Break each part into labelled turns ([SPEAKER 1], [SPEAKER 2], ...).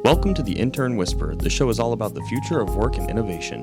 [SPEAKER 1] Welcome to the Intern Whisper. The show is all about the future of work and innovation.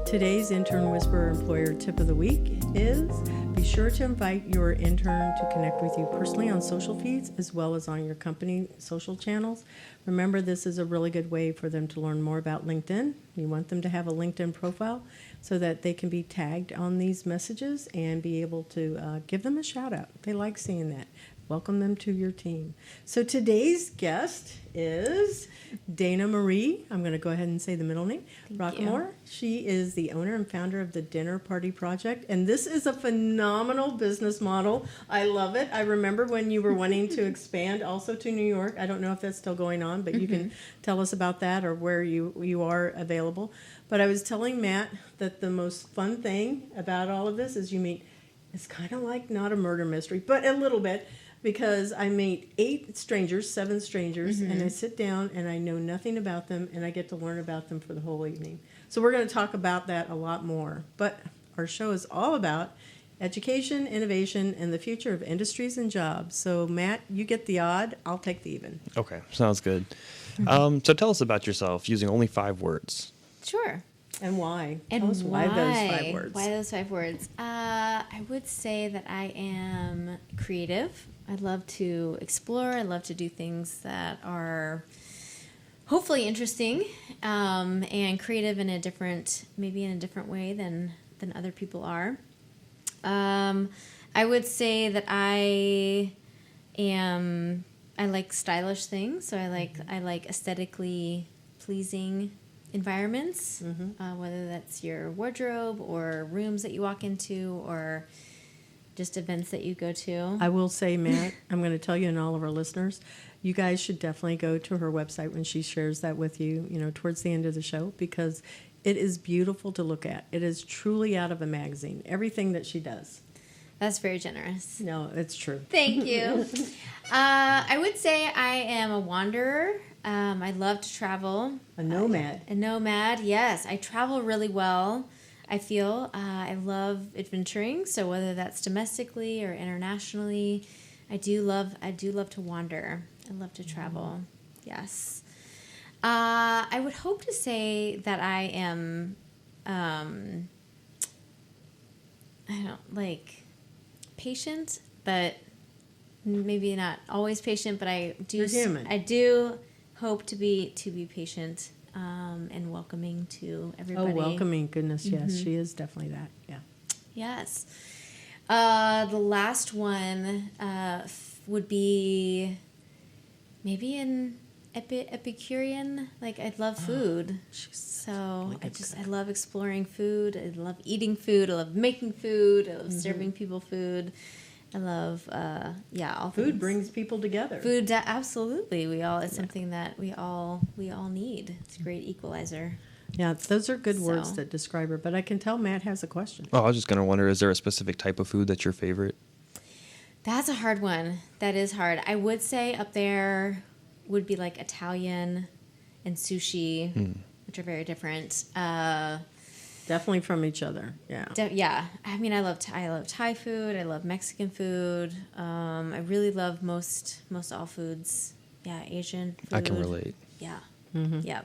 [SPEAKER 2] Today's Intern Whisperer employer tip of the week is be sure to invite your intern to connect with you personally on social feeds as well as on your company social channels. Remember, this is a really good way for them to learn more about LinkedIn. You want them to have a LinkedIn profile so that they can be tagged on these messages and be able to give them a shout out. They like seeing that. Welcome them to your team. So today's guest is Dana Marie. I'm going to go ahead and say the middle name. Roquemore. She is the owner and founder of the Dinner Party Project. And this is a phenomenal business model. I love it. I remember when you were wanting to expand also to New York. I don't know if that's still going on, but you can tell us about that or where you are available. But I was telling Matt that the most fun thing about all of this is it's kind of like not a murder mystery, but a little bit. Because I meet 7 strangers, and I sit down and I know nothing about them, and I get to learn about them for the whole evening. So we're going to talk about that a lot more. But our show is all about education, innovation, and the future of industries and jobs. So Matt, you get the odd, I'll take the even.
[SPEAKER 1] Okay, sounds good. So tell us about yourself using only 5 words.
[SPEAKER 3] Sure.
[SPEAKER 2] And why?
[SPEAKER 3] And
[SPEAKER 2] tell us why those 5 words.
[SPEAKER 3] Why those 5 words? I would say that I am creative. I love to explore. I love to do things that are hopefully interesting and creative in a different way than other people are. I would say that I like stylish things. So I like aesthetically pleasing environments, whether that's your wardrobe or rooms that you walk into or just events that you go to.
[SPEAKER 2] I will say, Matt, I'm going to tell you and all of our listeners, you guys should definitely go to her website when she shares that with you, towards the end of the show, because it is beautiful to look at. It is truly out of a magazine, everything that she does.
[SPEAKER 3] That's very generous.
[SPEAKER 2] No, it's true.
[SPEAKER 3] Thank you. I would say I am a wanderer. I love to travel.
[SPEAKER 2] A nomad.
[SPEAKER 3] A nomad, yes. I travel really well. I feel I love adventuring, so whether that's domestically or internationally, I do love to wander. I love to travel. Yes. I would hope to say that I am patient, but maybe not always patient, but
[SPEAKER 2] You're human.
[SPEAKER 3] I do hope to be patient. And welcoming to everybody.
[SPEAKER 2] Oh, welcoming, goodness, yes. She is definitely that, yeah.
[SPEAKER 3] Yes. The last one would be maybe an Epicurean. Like, I love food. So I love exploring food. I love eating food. I love making food. I love serving people food. I love, all
[SPEAKER 2] food
[SPEAKER 3] things.
[SPEAKER 2] brings people together.
[SPEAKER 3] Food, absolutely. It's something that we all need. It's a great equalizer.
[SPEAKER 2] Yeah, those are good words that describe her. But I can tell Matt has a question.
[SPEAKER 1] Oh, I was just going to wonder, is there a specific type of food that's your favorite?
[SPEAKER 3] That's a hard one. That is hard. I would say up there would be like Italian and sushi, which are very different.
[SPEAKER 2] Definitely from each other, yeah.
[SPEAKER 3] Yeah, I mean, I love Thai food. I love Mexican food. I really love most all foods. Yeah, Asian food.
[SPEAKER 1] I can relate.
[SPEAKER 3] Yeah.
[SPEAKER 2] Yeah.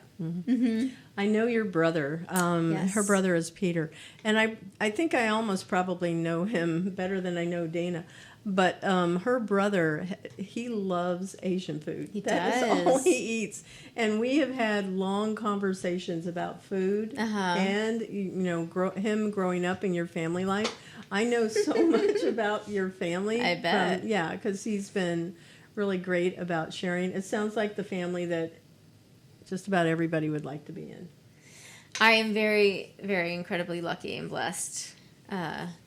[SPEAKER 2] I know your brother.
[SPEAKER 3] Yes.
[SPEAKER 2] Her brother is Peter, and I think I almost probably know him better than I know Dana. But her brother, he loves Asian food. That is all he eats. And we have had long conversations about food and, him growing up in your family life. I know so much about your family.
[SPEAKER 3] I bet.
[SPEAKER 2] Because he's been really great about sharing. It sounds like the family that just about everybody would like to be in.
[SPEAKER 3] I am very, very incredibly lucky and blessed.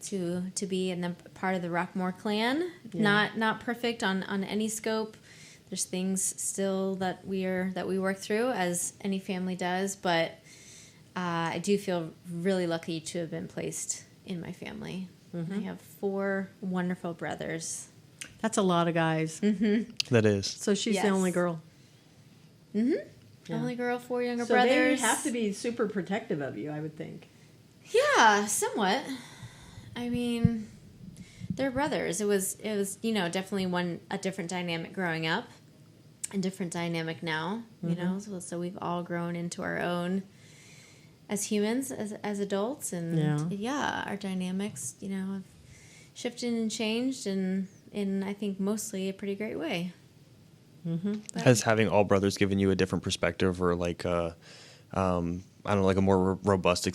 [SPEAKER 3] To be in the part of the Roquemore clan. Yeah. Not perfect on any scope. There's things still that we work through, as any family does, but I do feel really lucky to have been placed in my family. I have 4 wonderful brothers.
[SPEAKER 2] That's a lot of guys.
[SPEAKER 1] That is.
[SPEAKER 2] So she's the only girl.
[SPEAKER 3] Yeah. Only girl, 4 younger
[SPEAKER 2] so
[SPEAKER 3] brothers.
[SPEAKER 2] They have to be super protective of you, I would think.
[SPEAKER 3] Yeah, somewhat. I mean, they're brothers. It was definitely a different dynamic growing up. different dynamic now, you know, so we've all grown into our own as humans, as adults, and our dynamics, you know, have shifted and changed, and in I think mostly a pretty great way.
[SPEAKER 1] Has having all brothers given you a different perspective, or like I don't know, like a more robust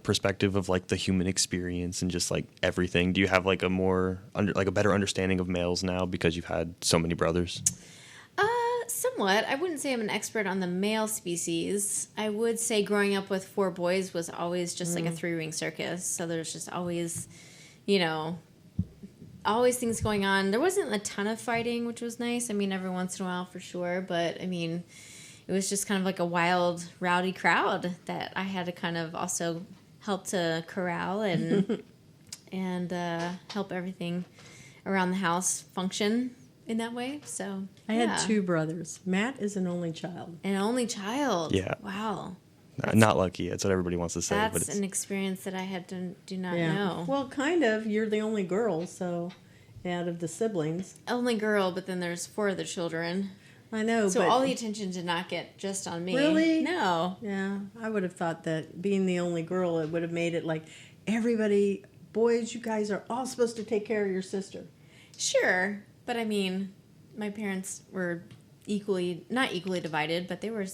[SPEAKER 1] perspective of like the human experience and just like everything? Do you have like a more a better understanding of males now because you've had so many brothers?
[SPEAKER 3] Somewhat. I wouldn't say I'm an expert on the male species. I would say growing up with 4 boys was always just like a 3-ring circus. So there's just always, you know, always things going on. There wasn't a ton of fighting, which was nice. I mean, every once in a while for sure. But I mean, it was just kind of like a wild, rowdy crowd that I had to kind of also help to corral and and help everything around the house function in that way. So
[SPEAKER 2] I had 2 brothers. Matt is an only child.
[SPEAKER 3] An only child.
[SPEAKER 1] Yeah.
[SPEAKER 3] Wow.
[SPEAKER 1] Not lucky. That's what everybody wants to say.
[SPEAKER 3] That's
[SPEAKER 1] but it's
[SPEAKER 3] an experience that I had to do not know.
[SPEAKER 2] Well, kind of. You're the only girl, so out of the siblings.
[SPEAKER 3] Only girl, but then there's 4 other children.
[SPEAKER 2] I know.
[SPEAKER 3] So
[SPEAKER 2] but
[SPEAKER 3] all the attention did not get just on me.
[SPEAKER 2] Really?
[SPEAKER 3] No.
[SPEAKER 2] Yeah, I would have thought that being the only girl, it would have made it like everybody, boys, you guys are all supposed to take care of your sister.
[SPEAKER 3] Sure. But I mean, my parents were not equally divided, but they were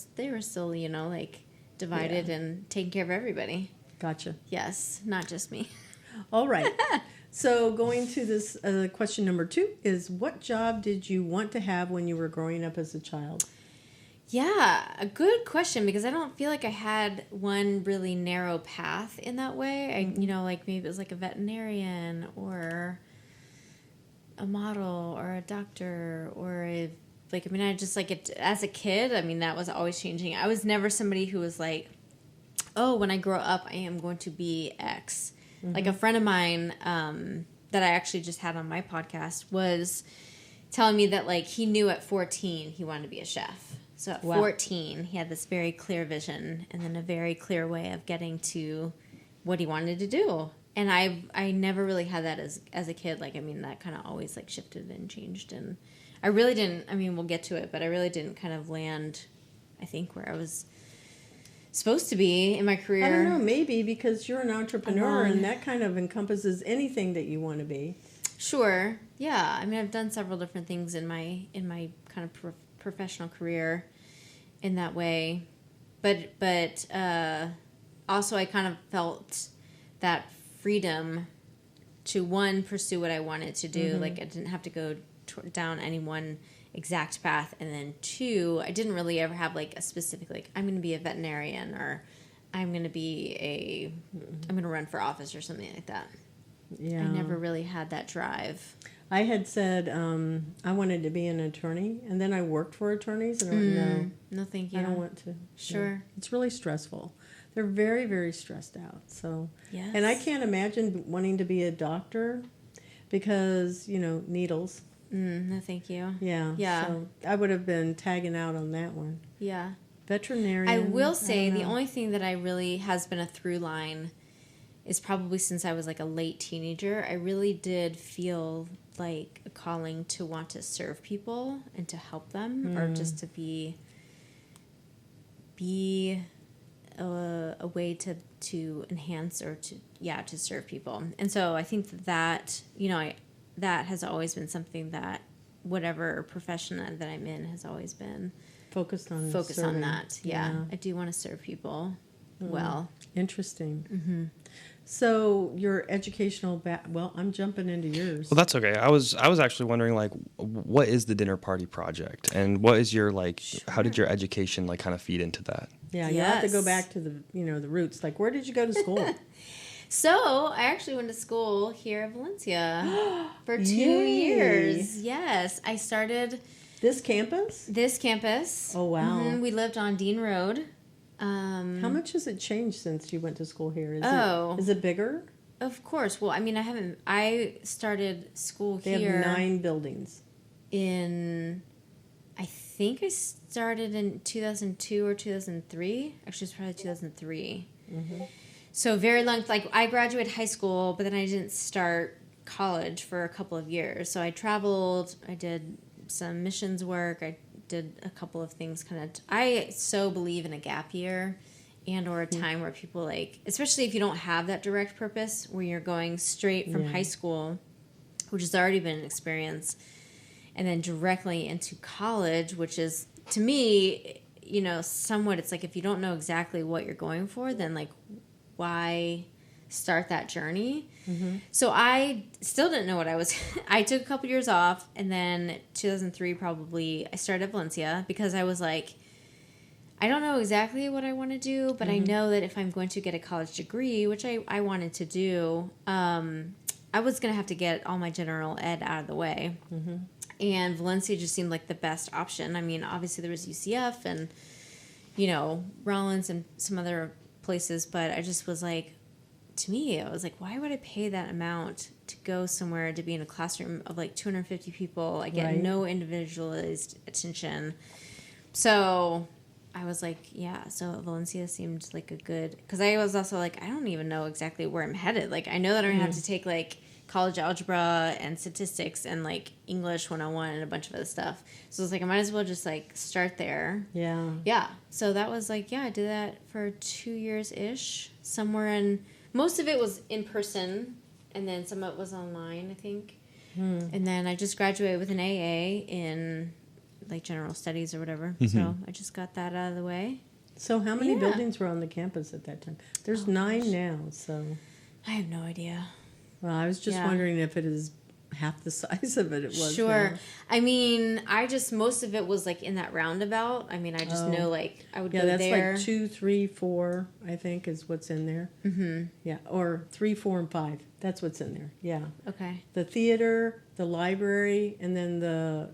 [SPEAKER 3] still, you know, like divided and taking care of everybody.
[SPEAKER 2] Gotcha.
[SPEAKER 3] Yes, not just me.
[SPEAKER 2] All right. So going to this question number 2 is, what job did you want to have when you were growing up as a child?
[SPEAKER 3] Yeah, a good question, because I don't feel like I had one really narrow path in that way. You know, like maybe it was like a veterinarian or a model or a doctor or I just like it as a kid. I mean, that was always changing. I was never somebody who was like, oh, when I grow up, I am going to be X. Like a friend of mine that I actually just had on my podcast was telling me that like he knew at 14 he wanted to be a chef. So at 14 he had this very clear vision and then a very clear way of getting to what he wanted to do. And I never really had that as a kid. Like, I mean, that kind of always like shifted and changed, and I really didn't. I mean, we'll get to it, but I really didn't kind of land, I think, where I was supposed to be in my career.
[SPEAKER 2] I don't know, maybe because you're an entrepreneur and that kind of encompasses anything that you want to be.
[SPEAKER 3] Sure. Yeah. I mean, I've done several different things in my kind of professional career in that way. But also I kind of felt that freedom to, one, pursue what I wanted to do. Like, I didn't have to go down any one exact path, and then 2, I didn't really ever have like a specific like I'm going to be a veterinarian or I'm going to run for office or something like that. Yeah, I never really had that drive.
[SPEAKER 2] I had said I wanted to be an attorney, and then I worked for attorneys, and I went,
[SPEAKER 3] no, thank you.
[SPEAKER 2] I don't want to.
[SPEAKER 3] Sure,
[SPEAKER 2] no. It's really stressful. They're very, very stressed out. So,
[SPEAKER 3] yes.
[SPEAKER 2] And I can't imagine wanting to be a doctor because needles.
[SPEAKER 3] No, thank you.
[SPEAKER 2] Yeah. So I would have been tagging out on that one.
[SPEAKER 3] Yeah.
[SPEAKER 2] Veterinarian.
[SPEAKER 3] I will say the only thing that I really has been a through line is probably since I was like a late teenager, I really did feel like a calling to want to serve people and to help them or just to be a way to enhance or to serve people. And so I think that that has always been something that whatever profession that I'm in has always been
[SPEAKER 2] focused on
[SPEAKER 3] that. Yeah. I do want to serve people well.
[SPEAKER 2] Interesting. Mm-hmm. So your educational well, I'm jumping into yours.
[SPEAKER 1] Well, that's okay. I was actually wondering, like, what is the Dinner Party Project, and what is your how did your education kind of feed into that?
[SPEAKER 2] Yeah, you have to go back to the the roots. Like, where did you go to school?
[SPEAKER 3] So I actually went to school here at Valencia for 2 years. Yes, I started
[SPEAKER 2] this campus.
[SPEAKER 3] Oh wow! Mm-hmm. We lived on Dean Road.
[SPEAKER 2] How much has it changed since you went to school here? Is it bigger?
[SPEAKER 3] Of course. Well, I mean, I started school here.
[SPEAKER 2] They have 9 buildings.
[SPEAKER 3] I think I started in 2002 or 2003. Actually, it's probably 2003. Mm-hmm. So very long. Like, I graduated high school, but then I didn't start college for a couple of years. So I traveled. I did some missions work. I did a couple of things kind of. I so believe in a gap year and or a time where people like, especially if you don't have that direct purpose where you're going straight from high school, which has already been an experience, and then directly into college, which is, to me, you know, somewhat, it's like if you don't know exactly what you're going for, then like why start that journey? So I still didn't know what I was. I took a couple years off, and then 2003 probably I started at Valencia because I was like, I don't know exactly what I want to do, but I know that if I'm going to get a college degree, which I wanted to do, I was going to have to get all my general ed out of the way. And Valencia just seemed like the best option. I mean, obviously there was UCF and, you know, Rollins and some other places, but I just was like, to me, I was like, why would I pay that amount to go somewhere to be in a classroom of like 250 people? I get no individualized attention. So I was like, yeah, so Valencia seemed like a good, because I was also like, I don't even know exactly where I'm headed. Like, I know that I'm going to have to take like college algebra and statistics and like English 101 and a bunch of other stuff. So it's like, I might as well just like start there.
[SPEAKER 2] Yeah.
[SPEAKER 3] Yeah. So that was like, I did that for 2 years-ish, somewhere in, most of it was in person, and then some of it was online, I think. And then I just graduated with an AA in like general studies or whatever. So I just got that out of the way.
[SPEAKER 2] So how many buildings were on the campus at that time? There's 9 now, so.
[SPEAKER 3] I have no idea.
[SPEAKER 2] Well, I was just wondering if it is half the size of it was.
[SPEAKER 3] Sure.
[SPEAKER 2] now.
[SPEAKER 3] I mean, most of it was like in that roundabout. I mean, I just know like I would go
[SPEAKER 2] that's
[SPEAKER 3] there.
[SPEAKER 2] like 2, 3, 4, I think is what's in there. Yeah, or 3, 4, and 5. That's what's in there. Yeah.
[SPEAKER 3] Okay.
[SPEAKER 2] The theater, the library, and then the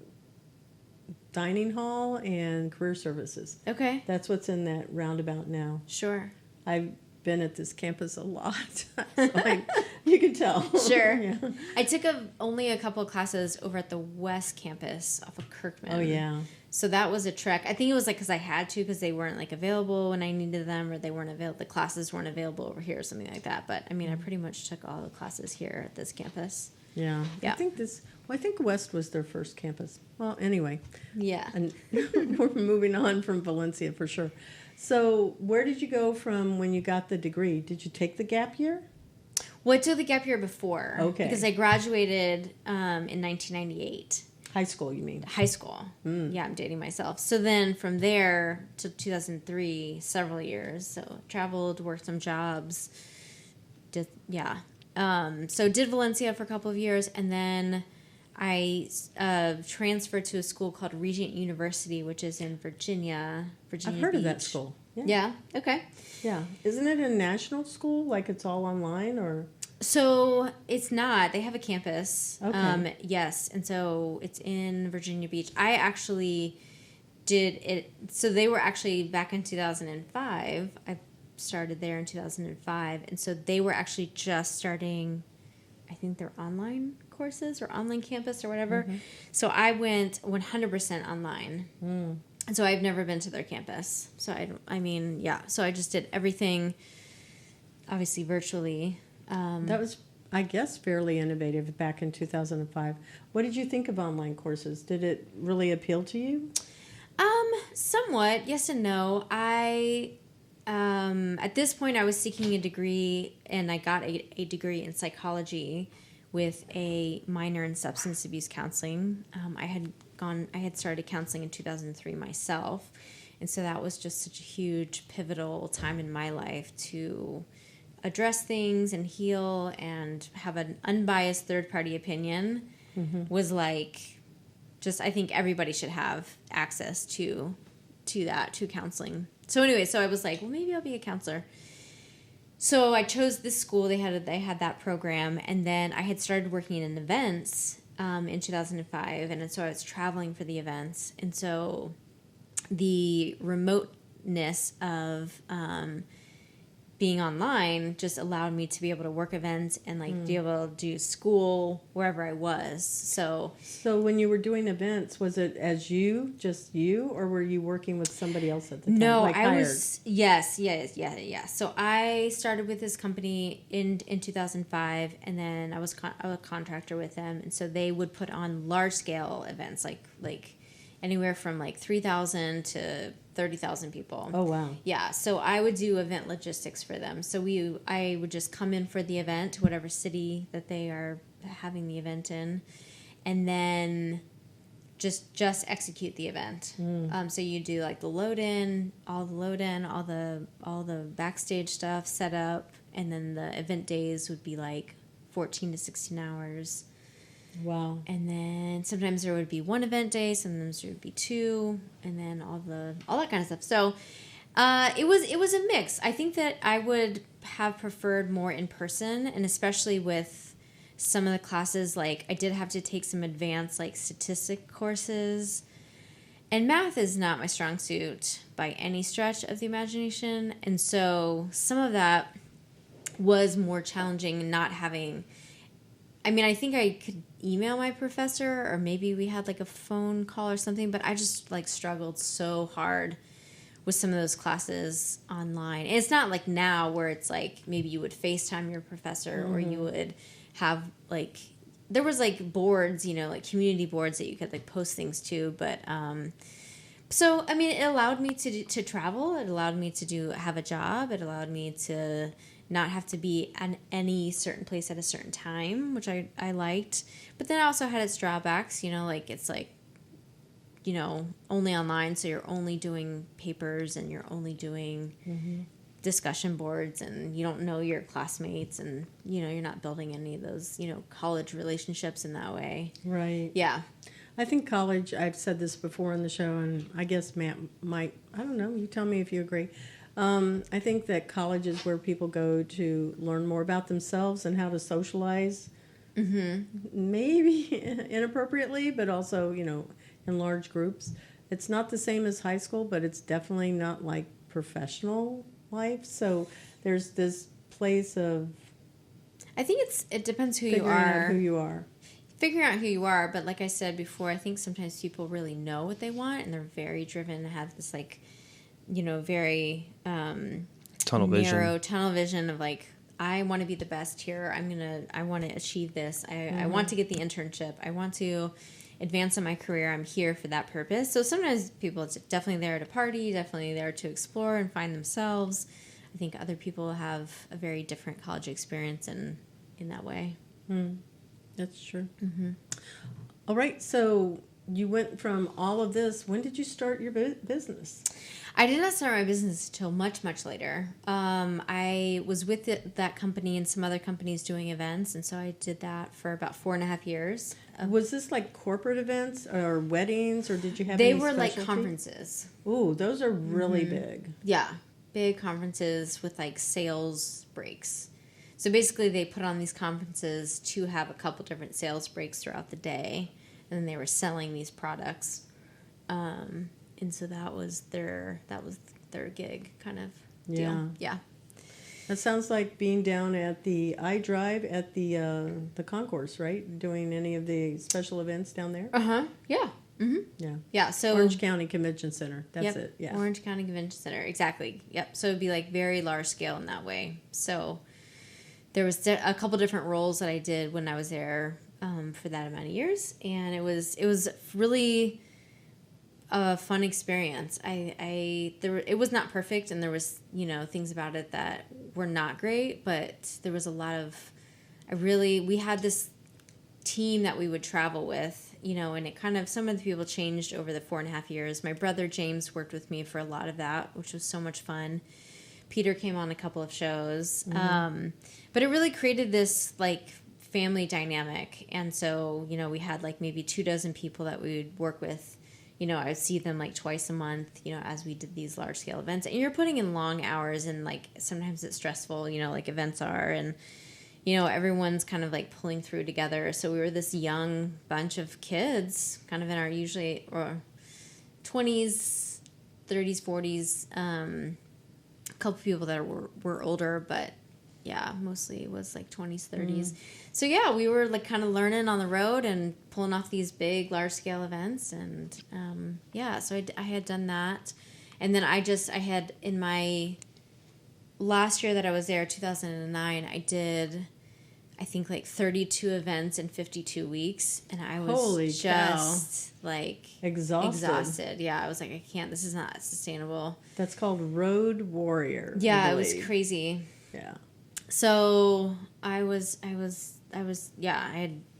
[SPEAKER 2] dining hall and career services.
[SPEAKER 3] Okay.
[SPEAKER 2] That's what's in that roundabout now.
[SPEAKER 3] Sure.
[SPEAKER 2] I've been at this campus a lot, so you can tell.
[SPEAKER 3] Sure.
[SPEAKER 2] Yeah.
[SPEAKER 3] I took only a couple of classes over at the West Campus off of Kirkman.
[SPEAKER 2] Oh, yeah.
[SPEAKER 3] So that was a trek. I think it was like because I had to, because they weren't like available when I needed them, or they weren't available. The classes weren't available over here or something like that. But I mean, I pretty much took all the classes here at this campus.
[SPEAKER 2] Yeah.
[SPEAKER 3] Yeah.
[SPEAKER 2] I think West was their first campus. Well, anyway.
[SPEAKER 3] Yeah.
[SPEAKER 2] And we're moving on from Valencia for sure. So where did you go from when you got the degree? Did you take the gap year?
[SPEAKER 3] Well, I took the gap year before.
[SPEAKER 2] Okay.
[SPEAKER 3] Because I graduated in 1998.
[SPEAKER 2] High school, you mean?
[SPEAKER 3] High school. Yeah, I'm dating myself. So then from there to 2003, several years. So traveled, worked some jobs. So did Valencia for a couple of years, and then I transferred to a school called Regent University, which is in Virginia
[SPEAKER 2] I've heard of that
[SPEAKER 3] Beach.
[SPEAKER 2] school.
[SPEAKER 3] Yeah. Okay.
[SPEAKER 2] Yeah. Isn't it a national school? Like it's all online or?
[SPEAKER 3] So it's not. They have a campus.
[SPEAKER 2] Okay.
[SPEAKER 3] Yes. And so it's in Virginia Beach. I actually did it. So they were actually back in 2005. I started there in 2005. And so they were actually just starting, I think, their online courses or online campus or whatever. So I went 100% online. And so I've never been to their campus. So so I just did everything, obviously virtually.
[SPEAKER 2] That was, I guess, fairly innovative back in 2005. What did you think of online courses? Did it really appeal to you?
[SPEAKER 3] Somewhat, yes and no. At this point, I was seeking a degree, and I got a degree in psychology with a minor in substance abuse counseling. I had started counseling in 2003 myself, and so that was just such a huge pivotal time in my life to address things and heal and have an unbiased third-party opinion. Was like, just, I think everybody should have access to counseling. So anyway, so I was like, well, maybe I'll be a counselor. So I chose this school. They had that program, and then I had started working in events in 2005, and so I was traveling for the events, and so the remoteness of being online just allowed me to be able to work events and like be able to do school wherever I was. So
[SPEAKER 2] when you were doing events, was it just you, or were you working with somebody else at the time?
[SPEAKER 3] No,
[SPEAKER 2] like
[SPEAKER 3] I
[SPEAKER 2] hired?
[SPEAKER 3] was, yes. So I started with this company in 2005, and then I was a contractor with them, and so they would put on large scale events like anywhere from like 3,000 to 30,000 people.
[SPEAKER 2] Oh, wow.
[SPEAKER 3] Yeah, so I would do event logistics for them. So I would just come in for the event to whatever city that they are having the event in, and then just execute the event. So you do like the load in, all the backstage stuff, set up, and then the event days would be like 14 to 16 hours.
[SPEAKER 2] Wow.
[SPEAKER 3] And then sometimes there would be one event day, sometimes there would be two, and then all that kind of stuff. So it was a mix. I think that I would have preferred more in person, and especially with some of the classes, like I did have to take some advanced like statistic courses, and math is not my strong suit by any stretch of the imagination, and so some of that was more challenging. Not having, I mean, I think I could email my professor, or maybe we had like a phone call or something, but I just like struggled so hard with some of those classes online. And it's not like now where it's like maybe you would FaceTime your professor, or you would have like, there was like boards, you know, like community boards that you could like post things to. But so I mean, it allowed me to travel. It allowed me to have a job. It allowed me to not have to be at any certain place at a certain time, which I liked. But then it also had its drawbacks, you know, like it's like, you know, only online, so you're only doing papers and you're only doing discussion boards, and you don't know your classmates, and, you know, you're not building any of those, you know, college relationships in that way.
[SPEAKER 2] Right.
[SPEAKER 3] Yeah.
[SPEAKER 2] I think college, I've said this before on the show, and I guess Matt might, I don't know, you tell me if you agree. I think that college is where people go to learn more about themselves and how to socialize, maybe inappropriately, but also, you know, in large groups. It's not the same as high school, but it's definitely not like professional life. So there's this place of,
[SPEAKER 3] I think it depends who you
[SPEAKER 2] figuring
[SPEAKER 3] are.
[SPEAKER 2] out who you are.
[SPEAKER 3] Figuring out who you are, but like I said before, I think sometimes people really know what they want, and they're very driven and have this like, you know, very
[SPEAKER 1] tunnel
[SPEAKER 3] vision of like, I want to be the best here. I want to achieve this. I want to get the internship. I want to advance in my career. I'm here for that purpose. So sometimes people, it's definitely there to party, definitely there to explore and find themselves. I think other people have a very different college experience in that way.
[SPEAKER 2] That's true. All right, so you went from all of this. When did you start your business?
[SPEAKER 3] I did not start my business until much, much later. I was with that company and some other companies doing events, and so I did that for about 4.5 years.
[SPEAKER 2] Was this like corporate events or weddings, or did you have
[SPEAKER 3] They
[SPEAKER 2] any
[SPEAKER 3] were like
[SPEAKER 2] specialty?
[SPEAKER 3] conferences.
[SPEAKER 2] Ooh, those are really big.
[SPEAKER 3] Yeah, big conferences with like sales breaks. So basically they put on these conferences to have a couple different sales breaks throughout the day, and then they were selling these products. And so that was their gig kind of deal. Yeah.
[SPEAKER 2] That sounds like being down at the iDrive at the concourse, right? Doing any of the special events down there?
[SPEAKER 3] Yeah.
[SPEAKER 2] Yeah.
[SPEAKER 3] Yeah. So
[SPEAKER 2] Orange County Convention Center. That's it. Yeah.
[SPEAKER 3] Orange County Convention Center. Exactly. Yep. So it'd be like very large scale in that way. So there was a couple different roles that I did when I was there for that amount of years, and it was really a fun experience. It was not perfect, and there was, you know, things about it that were not great, but there was a lot of, we had this team that we would travel with, you know, and it kind of, some of the people changed over the 4.5 years. My brother James worked with me for a lot of that, which was so much fun. Peter came on a couple of shows, but it really created this like family dynamic. And so, you know, we had like maybe 24 people that we would work with. You know, I would see them like twice a month, you know, as we did these large scale events. And you're putting in long hours, and like sometimes it's stressful, you know, like events are. And, you know, everyone's kind of like pulling through together. So we were this young bunch of kids, kind of in our usually or 20s, 30s, 40s. A couple people that were older, but yeah, mostly it was like 20s, 30s. So yeah, we were like kind of learning on the road and pulling off these big, large scale events. And yeah, so I had done that. And then I had in my last year that I was there, 2009, I did, I think like 32 events in 52 weeks. And I was like
[SPEAKER 2] exhausted.
[SPEAKER 3] Yeah, I was like, I can't. This is not sustainable.
[SPEAKER 2] That's called road warrior.
[SPEAKER 3] Yeah, it was crazy.
[SPEAKER 2] Yeah.
[SPEAKER 3] So I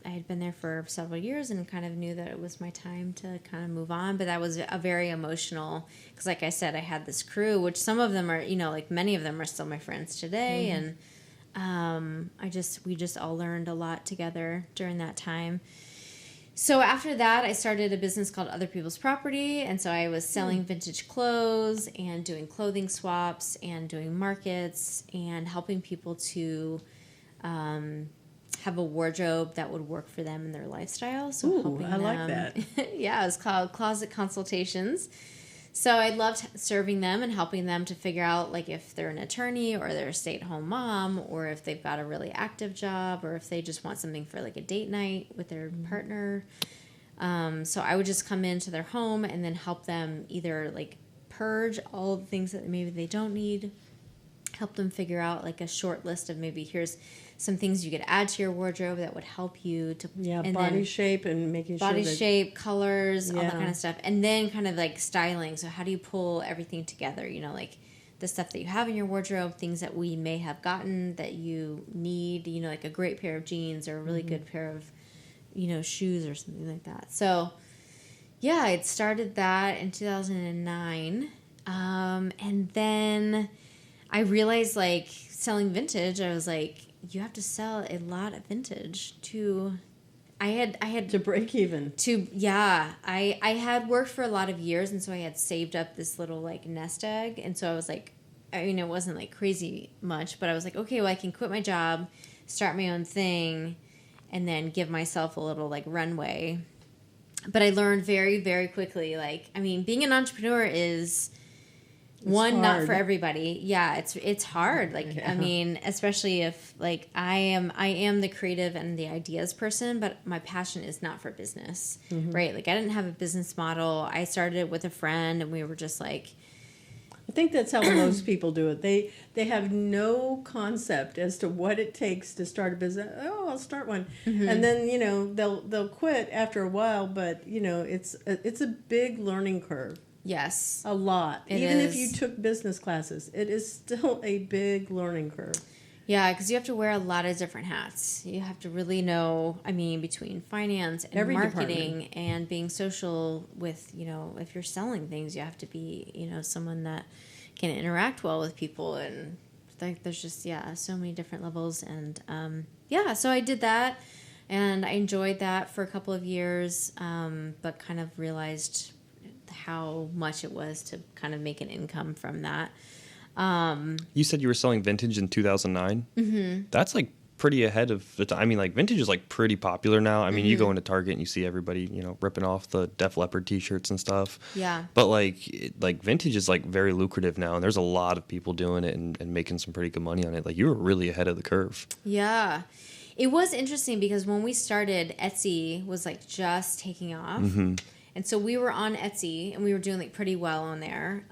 [SPEAKER 3] had been there for several years and kind of knew that it was my time to kind of move on. But that was a very emotional, because like I said, I had this crew, which some of them are, like many of them are still my friends today. And we just all learned a lot together during that time. So after that, I started a business called Other People's Property. And so I was selling vintage clothes and doing clothing swaps and doing markets and helping people to have a wardrobe that would work for them and their lifestyle. So helping them.
[SPEAKER 2] Like that.
[SPEAKER 3] Yeah, it was called Closet Consultations. So I loved serving them and helping them to figure out like if they're an attorney or they're a stay-at-home mom, or if they've got a really active job, or if they just want something for like a date night with their partner. So I would just come into their home and then help them either like purge all the things that maybe they don't need, help them figure out like a short list of maybe here's some things you could add to your wardrobe that would help you to
[SPEAKER 2] body shape and making sure
[SPEAKER 3] body shape, colors, all that kind of stuff, and then kind of like styling. So how do you pull everything together? Like the stuff that you have in your wardrobe, things that we may have gotten that you need. Like a great pair of jeans or a really good pair of shoes or something like that. So yeah, I'd started that in 2009, and then I realized like selling vintage, I was like, you have to sell a lot of vintage to
[SPEAKER 2] break even.
[SPEAKER 3] I had worked for a lot of years, and so I had saved up this little like nest egg, and so I was like, it wasn't like crazy much, but I was like, okay, well, I can quit my job, start my own thing, and then give myself a little like runway. But I learned very, very quickly, like, being an entrepreneur is hard. Not for everybody. Yeah, it's hard. Like, especially if like I am the creative and the ideas person, but my passion is not for business, right? Like I didn't have a business model. I started it with a friend, and we were just like,
[SPEAKER 2] I think that's how most people do it. They have no concept as to what it takes to start a business. Oh, I'll start one, and then they'll quit after a while. But it's a big learning curve.
[SPEAKER 3] Yes.
[SPEAKER 2] A lot.
[SPEAKER 3] Even
[SPEAKER 2] if you took business classes, it is still a big learning curve.
[SPEAKER 3] Yeah, because you have to wear a lot of different hats. You have to really know, between finance and
[SPEAKER 2] every
[SPEAKER 3] marketing
[SPEAKER 2] department.
[SPEAKER 3] And being social with, if you're selling things, you have to be, someone that can interact well with people. And like, there's just, so many different levels. And, so I did that, and I enjoyed that for a couple of years, but kind of realized how much it was to kind of make an income from that.
[SPEAKER 1] You said you were selling vintage in 2009. That's like pretty ahead of the time. Like vintage is like pretty popular now. You go into Target and you see everybody, ripping off the Def Leppard t-shirts and stuff.
[SPEAKER 3] Yeah.
[SPEAKER 1] But like vintage is like very lucrative now, and there's a lot of people doing it and making some pretty good money on it. Like you were really ahead of the curve.
[SPEAKER 3] Yeah. It was interesting because when we started, Etsy was like just taking off. And so we were on Etsy, and we were doing like pretty well on there.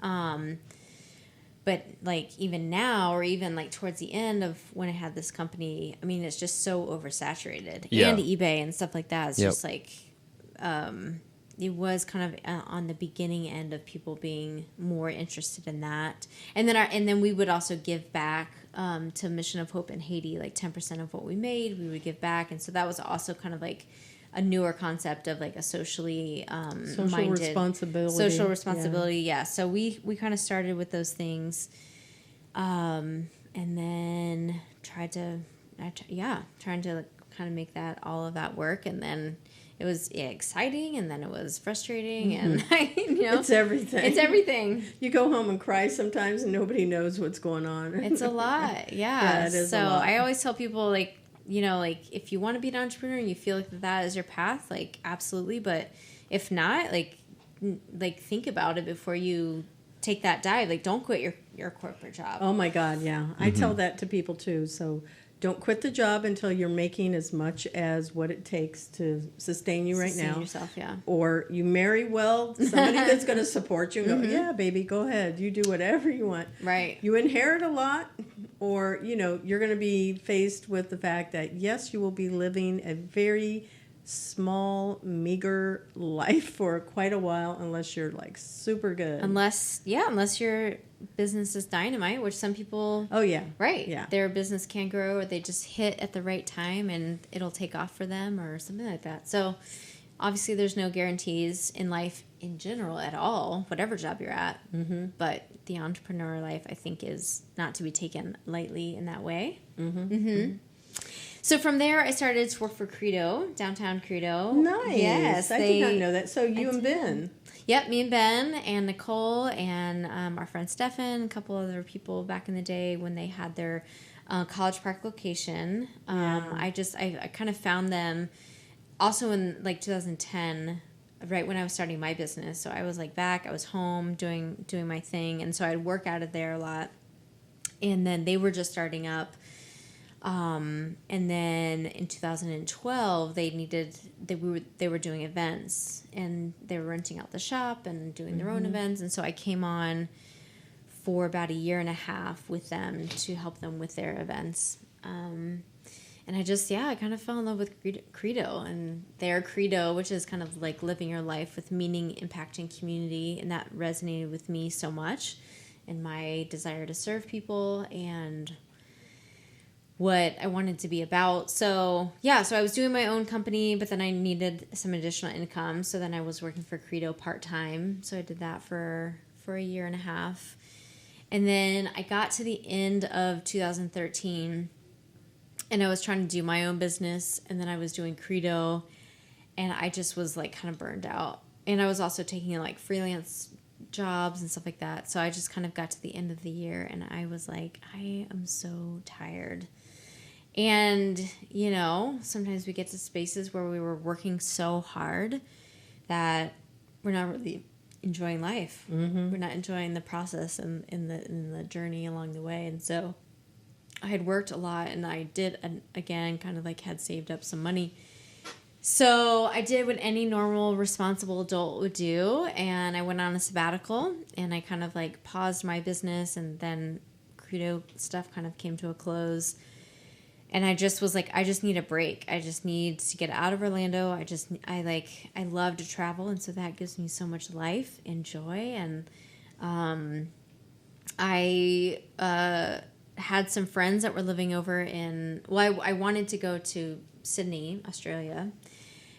[SPEAKER 3] But like even now, or even like towards the end of when I had this company, it's just so oversaturated.
[SPEAKER 1] Yeah.
[SPEAKER 3] And eBay and stuff like that. It's
[SPEAKER 1] Yep.
[SPEAKER 3] just like, it was kind of on the beginning end of people being more interested in that. And then we would also give back to Mission of Hope in Haiti, like 10% of what we made, we would give back. And so that was also kind of like a newer concept of like a socially
[SPEAKER 2] social responsibility.
[SPEAKER 3] Yeah. So we kind of started with those things, and then trying to kind of make all of that work. And then it was exciting, and then it was frustrating, and
[SPEAKER 2] it's everything.
[SPEAKER 3] It's everything.
[SPEAKER 2] You go home and cry sometimes, and nobody knows what's going on.
[SPEAKER 3] It's a lot. Yeah.
[SPEAKER 2] It is
[SPEAKER 3] so
[SPEAKER 2] a lot.
[SPEAKER 3] I always tell people like, if you want to be an entrepreneur and you feel like that is your path, like absolutely. But if not, like think about it before you take that dive. Like don't quit your corporate job.
[SPEAKER 2] Oh my God, yeah. I tell that to people too. So don't quit the job until you're making as much as what it takes to sustain you right now.
[SPEAKER 3] Sustain yourself, yeah.
[SPEAKER 2] Or you marry well, somebody that's going to support you and go, yeah, baby, go ahead. You do whatever you want.
[SPEAKER 3] Right.
[SPEAKER 2] You inherit a lot, or, you're going to be faced with the fact that, yes, you will be living a very small, meager life for quite a while unless you're like super good.
[SPEAKER 3] Unless your business is dynamite, which some people...
[SPEAKER 2] Oh, yeah.
[SPEAKER 3] Right.
[SPEAKER 2] Yeah.
[SPEAKER 3] Their business can grow, or they just hit at the right time and it'll take off for them or something like that. So obviously there's no guarantees in life in general at all, whatever job you're at. Mm-hmm. But the entrepreneur life, I think, is not to be taken lightly in that way. Mm-hmm. Mm-hmm. So from there, I started to work for Credo, downtown Credo.
[SPEAKER 2] Nice.
[SPEAKER 3] Yes.
[SPEAKER 2] I did not know that. So you and Ben.
[SPEAKER 3] Yep, me and Ben and Nicole and our friend Stefan, a couple other people back in the day when they had their College Park location. I kind of found them also in like 2010, right when I was starting my business. So I was like back, I was home doing my thing. And so I'd work out of there a lot. And then they were just starting up. And then in 2012, they were doing events and they were renting out the shop and doing their own events. And so I came on for about a year and a half with them to help them with their events. And I kind of fell in love with Credo and their credo, which is kind of like living your life with meaning, impacting community. And that resonated with me so much and my desire to serve people and what I wanted to be about. So I was doing my own company, but then I needed some additional income. So then I was working for Credo part-time. So I did that for a year and a half. And then I got to the end of 2013 and I was trying to do my own business. And then I was doing Credo and I just was like kind of burned out. And I was also taking like freelance jobs and stuff like that. So I just kind of got to the end of the year and I was like, I am so tired. And, sometimes we get to spaces where we were working so hard that we're not really enjoying life. Mm-hmm. We're not enjoying the process and in the journey along the way. And so I had worked a lot and I did, again, kind of like had saved up some money. So I did what any normal, responsible adult would do. And I went on a sabbatical and I kind of like paused my business and then Credo stuff kind of came to a close. And I just was like, I just need a break. I just need to get out of Orlando. I love to travel. And so that gives me so much life and joy. And I had some friends that were living over I wanted to go to Sydney, Australia.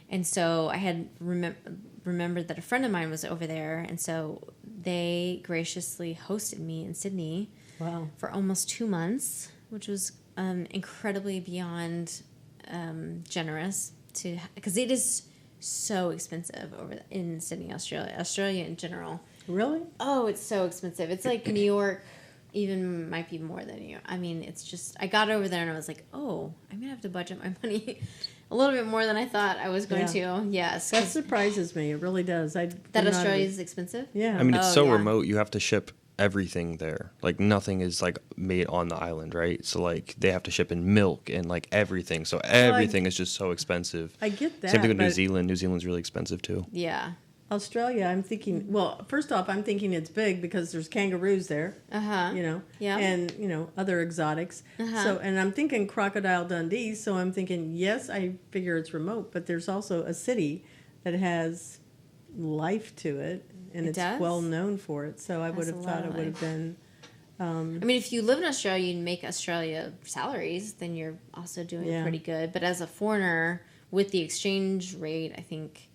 [SPEAKER 3] And so I had remembered that a friend of mine was over there. And so they graciously hosted me in Sydney.
[SPEAKER 2] Wow.
[SPEAKER 3] For almost 2 months, which was incredibly beyond generous because it is so expensive over in Sydney, Australia in general.
[SPEAKER 2] Really?
[SPEAKER 3] Oh, it's so expensive. It's like New York, even might be more than New York. I mean, it's just, I got over there and I was like, oh, I'm gonna have to budget my money a little bit more than I thought I was going to. Yes,
[SPEAKER 2] that surprises me. It really does.
[SPEAKER 3] That Australia is expensive.
[SPEAKER 2] Yeah,
[SPEAKER 1] I mean, it's remote. You have to ship everything there. Like nothing is like made on the island, right? So like they have to ship in milk and like everything. So everything is just so expensive.
[SPEAKER 2] I get that.
[SPEAKER 1] Same thing with New Zealand. New Zealand's really expensive too.
[SPEAKER 3] Yeah.
[SPEAKER 2] Australia, I'm thinking, well, first off, I'm thinking it's big because there's kangaroos there.
[SPEAKER 3] Uh-huh.
[SPEAKER 2] Yeah. And, other exotics. Uh-huh. So, and I'm thinking Crocodile Dundee. So I'm thinking, yes, I figure it's remote, but there's also a city that has life to it. And it's well known for it. So I would have thought it would have been.
[SPEAKER 3] I mean, if you live in Australia and make Australia salaries, then you're also doing pretty good. But as a foreigner, with the exchange rate, I think,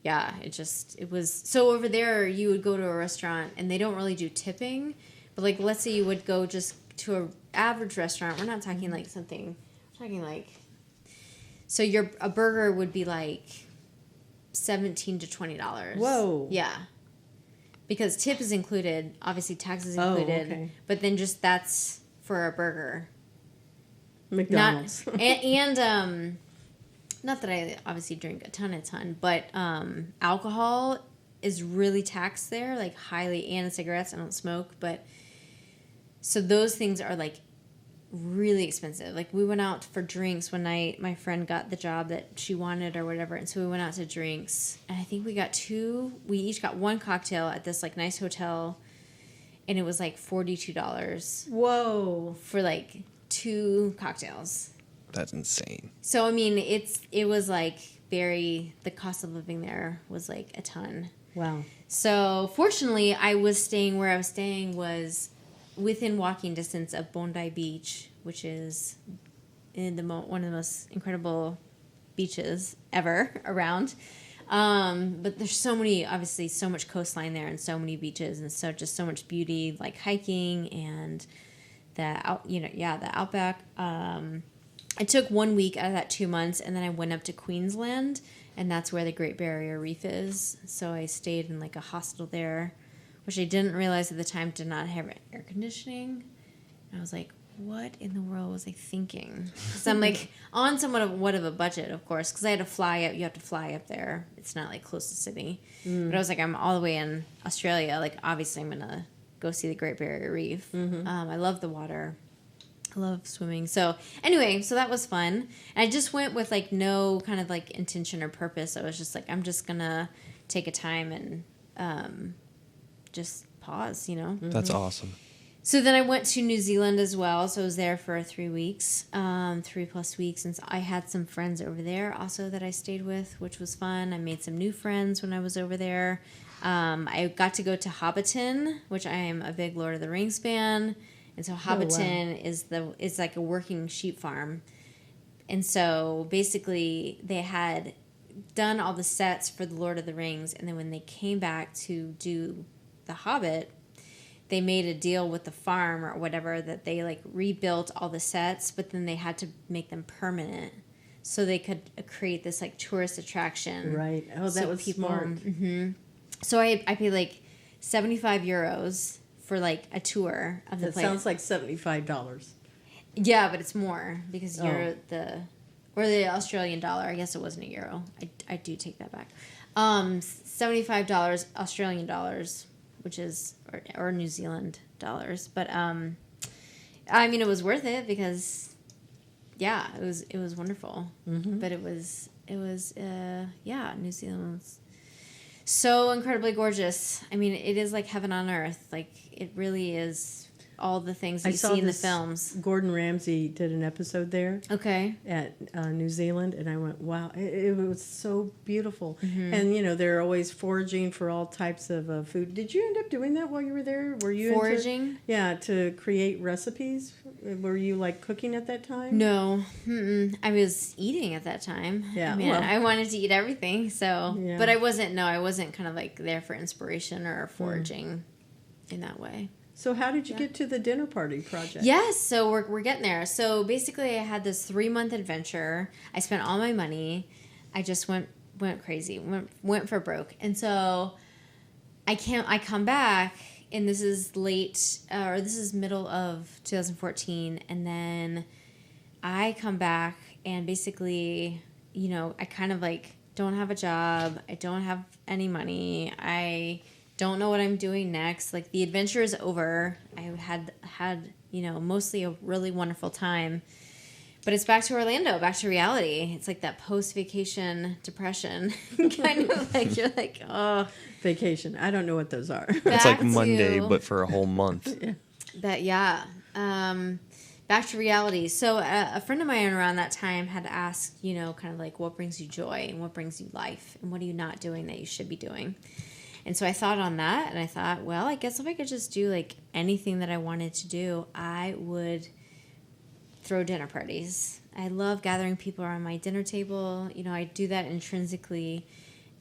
[SPEAKER 3] it was. So over there, you would go to a restaurant and they don't really do tipping. But like, let's say you would go just to an average restaurant. We're not talking like something. We're talking like. So a burger would be like $17 to $20.
[SPEAKER 2] Whoa.
[SPEAKER 3] Yeah. Because tip is included, obviously taxes included, but then just that's for a burger.
[SPEAKER 2] McDonald's.
[SPEAKER 3] And not that I obviously drink a ton, but alcohol is really taxed there, like highly, and cigarettes. I don't smoke, but so those things are like really expensive. Like we went out for drinks one night. My friend got the job that she wanted or whatever, and so we went out to drinks. And I think we each got one cocktail at this like nice hotel, and it was like $42.
[SPEAKER 2] Whoa!
[SPEAKER 3] For like 2 cocktails.
[SPEAKER 1] That's insane.
[SPEAKER 3] So I mean, it was like the cost of living there was like a ton.
[SPEAKER 2] Wow.
[SPEAKER 3] So fortunately, where I was staying was within walking distance of Bondi Beach, which is in one of the most incredible beaches ever around. But there's so much coastline there and so many beaches and so much beauty, like hiking and the outback. I took 1 week out of that 2 months, and then I went up to Queensland, and that's where the Great Barrier Reef is. So I stayed in like a hostel there, which I didn't realize at the time did not have air conditioning. And I was like, what in the world was I thinking? Because I'm like on somewhat of a budget, of course, because I had to fly up. You have to fly up there. It's not like close to Sydney. But I was like, I'm all the way in Australia. Like, obviously, I'm gonna go see the Great Barrier Reef. I love the water. I love swimming. So anyway, so that was fun. And I just went with like no kind of like intention or purpose. I was just like, I'm just gonna take a time and just pause, you know.
[SPEAKER 1] That's awesome.
[SPEAKER 3] So then I went to New Zealand as well. So I was there for 3 weeks, 3+ weeks. And so I had some friends over there also that I stayed with, which was fun. I made some new friends when I was over there. I got to go to Hobbiton, which I am a big Lord of the Rings fan. And so Hobbiton is like a working sheep farm. And so basically they had done all the sets for the Lord of the Rings. And then when they came back to do The Hobbit, they made a deal with the farm or whatever that they like rebuilt all the sets, but then they had to make them permanent so they could create this like tourist attraction.
[SPEAKER 2] Right. Oh, that was smart.
[SPEAKER 3] So I paid like €75 for like a tour of the place.
[SPEAKER 2] That sounds like $75.
[SPEAKER 3] Yeah, but it's more because you're the Australian dollar. I guess it wasn't a euro. I do take that back. $75 Australian dollars, which is or New Zealand dollars. But I mean, it was worth it because yeah, it was wonderful. But it was New Zealand's so incredibly gorgeous. I mean, it is like heaven on earth. Like, it really is all the things that you see in the films.
[SPEAKER 2] Gordon Ramsay did an episode there.
[SPEAKER 3] Okay.
[SPEAKER 2] At New Zealand, and I went, wow, it was so beautiful. And, you know, they're always foraging for all types of food. Did you end up doing that while you were there? Were you
[SPEAKER 3] foraging?
[SPEAKER 2] To create recipes? Were you, like, cooking at that time?
[SPEAKER 3] No. I was eating at that time.
[SPEAKER 2] Yeah.
[SPEAKER 3] I mean, I wanted to eat everything, so.
[SPEAKER 2] Yeah.
[SPEAKER 3] But I wasn't kind of, like, there for inspiration or foraging in that way.
[SPEAKER 2] So how did you get to the dinner party project?
[SPEAKER 3] Yes, so we're getting there. So basically I had this 3-month adventure. I spent all my money. I just went crazy, went for broke. And so I come back, and this is middle of 2014, and then I come back and basically, you know, I kind of like don't have a job. I don't have any money. I don't know what I'm doing next. Like, the adventure is over. I had, you know, mostly a really wonderful time. But it's back to Orlando, back to reality. It's like that post-vacation depression. Kind of like, you're like, oh.
[SPEAKER 2] Vacation. I don't know what those are.
[SPEAKER 1] It's like Monday, but for a whole month.
[SPEAKER 3] Back to reality. So a friend of mine around that time had asked, you know, kind of like, what brings you joy and what brings you life? And what are you not doing that you should be doing? And so I thought on that, and I thought, well, I guess if I could just do like anything that I wanted to do, I would throw dinner parties. I love gathering people around my dinner table. You know, I do that intrinsically,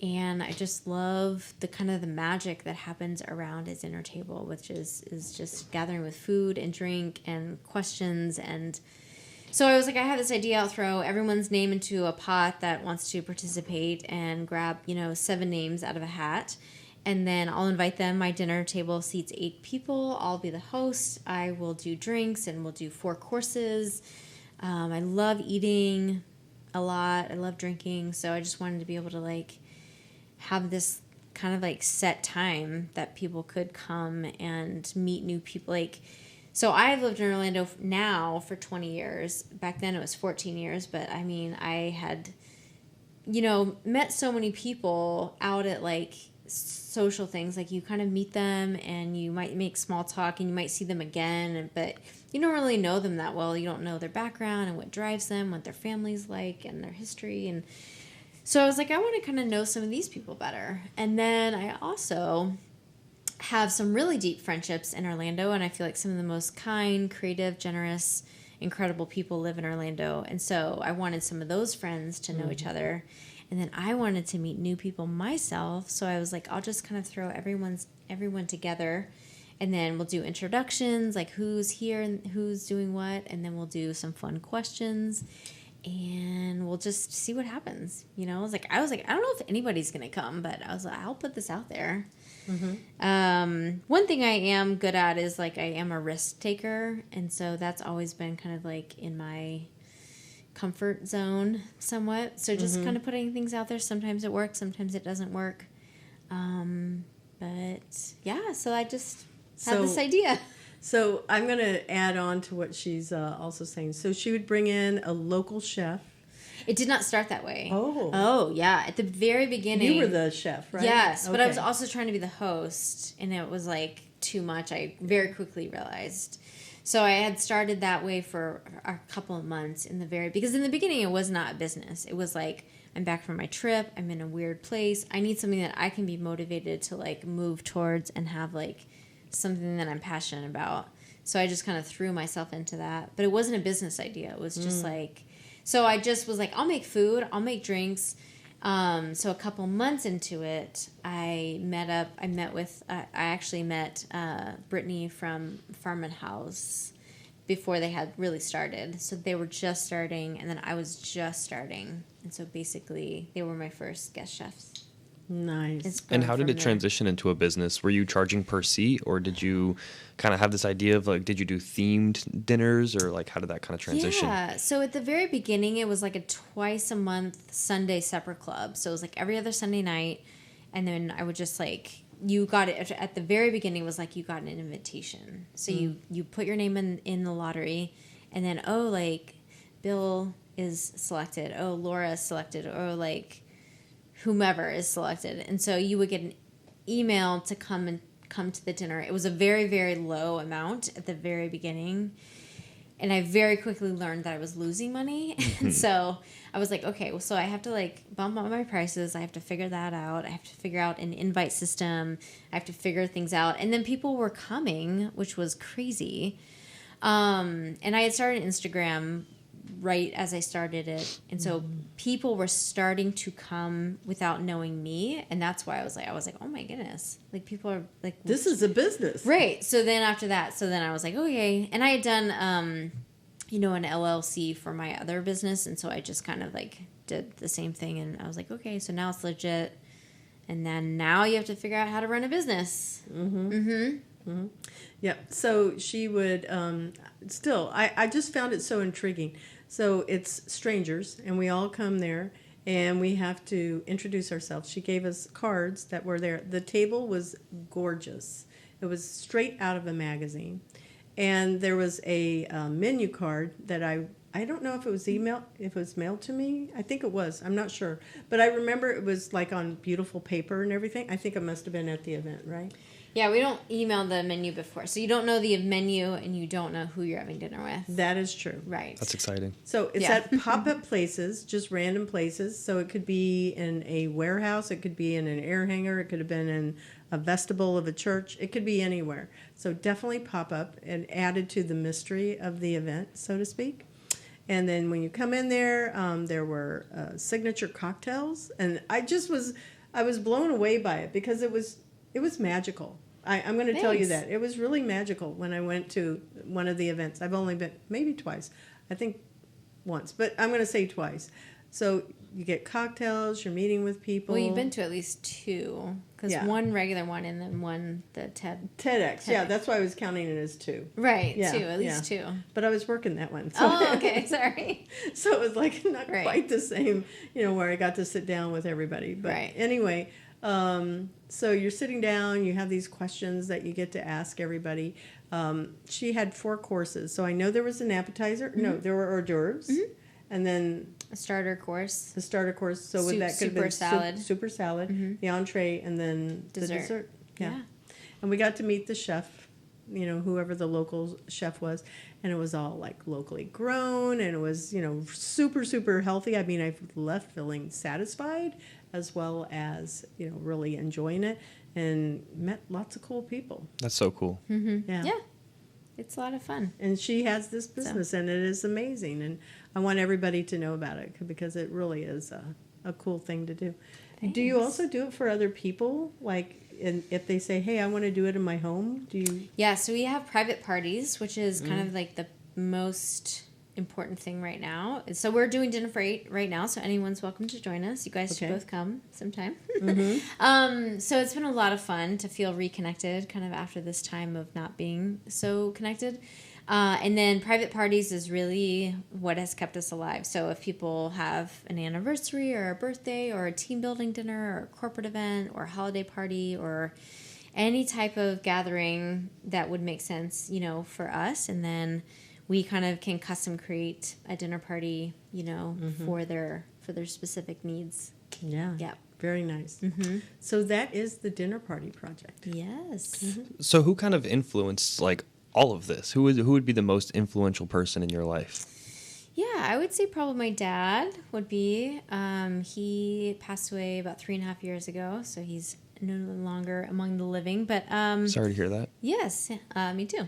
[SPEAKER 3] and I just love the kind of the magic that happens around a dinner table, which is just gathering with food and drink and questions. And so I was like, I have this idea. I'll throw everyone's name into a pot that wants to participate and grab, you know, 7 names out of a hat. And then I'll invite them. My dinner table seats 8 people. I'll be the host. I will do drinks, and we'll do 4 courses. I love eating a lot. I love drinking. So I just wanted to be able to, like, have this kind of, like, set time that people could come and meet new people. Like, so I've lived in Orlando now for 20 years. Back then it was 14 years. But, I mean, I had, you know, met so many people out at, like, social things. Like, you kind of meet them and you might make small talk and you might see them again, but you don't really know them that well. You don't know their background and what drives them, what their family's like, and their history. And So I was like, I want to kind of know some of these people better. And then I also have some really deep friendships in Orlando, and I feel like some of the most kind, creative, generous, incredible people live in Orlando. And so I wanted some of those friends to know each other. And then I wanted to meet new people myself. So I was like, I'll just kind of throw everyone together. And then we'll do introductions, like who's here and who's doing what. And then we'll do some fun questions. And we'll just see what happens. You know, I was like, I don't know if anybody's going to come, but I was like, I'll put this out there. One thing I am good at is like, I am a risk taker. And so that's always been kind of like in my comfort zone somewhat. So just kind of putting things out there. Sometimes it works, sometimes it doesn't work. But yeah, so I just had this idea.
[SPEAKER 2] So I'm going to add on to what she's also saying. So she would bring in a local chef.
[SPEAKER 3] It did not start that way.
[SPEAKER 2] Oh,
[SPEAKER 3] yeah. At the very beginning.
[SPEAKER 2] You were the chef, right?
[SPEAKER 3] Yes, but I was also trying to be the host, and it was like too much. I very quickly realized. So I had started that way for a couple of months because in the beginning it was not a business. It was like, I'm back from my trip. I'm in a weird place. I need something that I can be motivated to like move towards and have like something that I'm passionate about. So I just kind of threw myself into that. But it wasn't a business idea. It was just like, so I just was like, I'll make food, I'll make drinks. So a couple months into it, I actually met Brittany from Farm and House before they had really started. So they were just starting, and then I was just starting. And so basically, they were my first guest chefs.
[SPEAKER 2] Nice.
[SPEAKER 1] And how did it transition into a business? Were you charging per seat, or did you kind of have this idea of like, did you do themed dinners, or like how did that kind of transition?
[SPEAKER 3] Yeah. So at the very beginning, it was like a twice a month Sunday supper club. So it was like every other Sunday night. And then I would just like, you got it at the very beginning, it was like you got an invitation. So you put your name in the lottery, and then, oh, like Bill is selected. Oh, Laura is selected. Or like whomever is selected. And so you would get an email to come to the dinner. It was a very, very low amount at the very beginning. And I very quickly learned that I was losing money. And so I was like, okay, well, so I have to like bump up my prices. I have to figure that out. I have to figure out an invite system. I have to figure things out. And then people were coming, which was crazy. And I had started Instagram right as I started it. And so people were starting to come without knowing me. And that's why I was like, oh my goodness. Like people are like,
[SPEAKER 2] this is a business.
[SPEAKER 3] Right. So then after that, I was like, okay. And I had done, an LLC for my other business. And so I just kind of like did the same thing. And I was like, okay, so now it's legit. And then now you have to figure out how to run a business.
[SPEAKER 2] Yeah. So she would I just found it so intriguing. So it's strangers, and we all come there, and we have to introduce ourselves. She gave us cards that were there. The table was gorgeous. It was straight out of a magazine. And there was a menu card that I don't know if it was mailed to me. I think it was. I'm not sure. But I remember it was like on beautiful paper and everything. I think it must have been at the event, right?
[SPEAKER 3] Yeah, we don't email the menu before. So you don't know the menu, and you don't know who you're having dinner with.
[SPEAKER 2] That is true.
[SPEAKER 3] Right.
[SPEAKER 1] That's exciting.
[SPEAKER 2] So it's at pop-up places, just random places. So it could be in a warehouse. It could be in an air hangar. It could have been in a vestibule of a church. It could be anywhere. So definitely pop-up and added to the mystery of the event, so to speak. And then when you come in there, there were signature cocktails. And I was blown away by it because it was magical. I'm going to tell you that. It was really magical when I went to one of the events. I've only been maybe twice. I think once, but I'm going to say twice. So you get cocktails, you're meeting with people.
[SPEAKER 3] Well, you've been to at least two, because one regular one and then one the TEDx.
[SPEAKER 2] Yeah, that's why I was counting it as two.
[SPEAKER 3] Right, yeah, at least two.
[SPEAKER 2] But I was working that one. So
[SPEAKER 3] okay, sorry.
[SPEAKER 2] So it was like not quite the same, where I got to sit down with everybody. But anyway, so you're sitting down, you have these questions that you get to ask everybody. She had 4 courses. So I know there was an appetizer. Mm-hmm. No, there were hors d'oeuvres. Mm-hmm. And then
[SPEAKER 3] a starter course.
[SPEAKER 2] The starter course. So with that could have been super salad, the entree, and then the dessert. Yeah. And we got to meet the chef whoever the local chef was, and it was all like locally grown, and it was, super, super healthy. I mean, I've left feeling satisfied as well as, really enjoying it, and met lots of cool people.
[SPEAKER 1] That's so cool.
[SPEAKER 3] Mm-hmm. Yeah. It's a lot of fun.
[SPEAKER 2] And she has this business, and it is amazing. And I want everybody to know about it because it really is a cool thing to do. Thanks. Do you also do it for other people? Like, if they say, hey, I want to do it in my home, do you?
[SPEAKER 3] Yeah, so we have private parties, which is kind of like the most important thing right now. So we're doing dinner for 8 right now, so anyone's welcome to join us. You guys should both come sometime. Mm-hmm. So it's been a lot of fun to feel reconnected kind of after this time of not being so connected. And then private parties is really what has kept us alive. So if people have an anniversary or a birthday or a team building dinner or a corporate event or a holiday party or any type of gathering that would make sense, for us, and then we kind of can custom create a dinner party, for their specific needs.
[SPEAKER 2] Yeah.
[SPEAKER 3] Yeah.
[SPEAKER 2] Very nice. Mm-hmm. So that is the Dinner Party Project.
[SPEAKER 3] Yes.
[SPEAKER 2] Mm-hmm.
[SPEAKER 1] So who kind of influenced like all of this? Who would be the most influential person in your life?
[SPEAKER 3] Yeah, I would say probably my dad would be. He passed away about 3.5 years ago, so he's no longer among the living. But
[SPEAKER 1] sorry to hear that.
[SPEAKER 3] Yes, me too.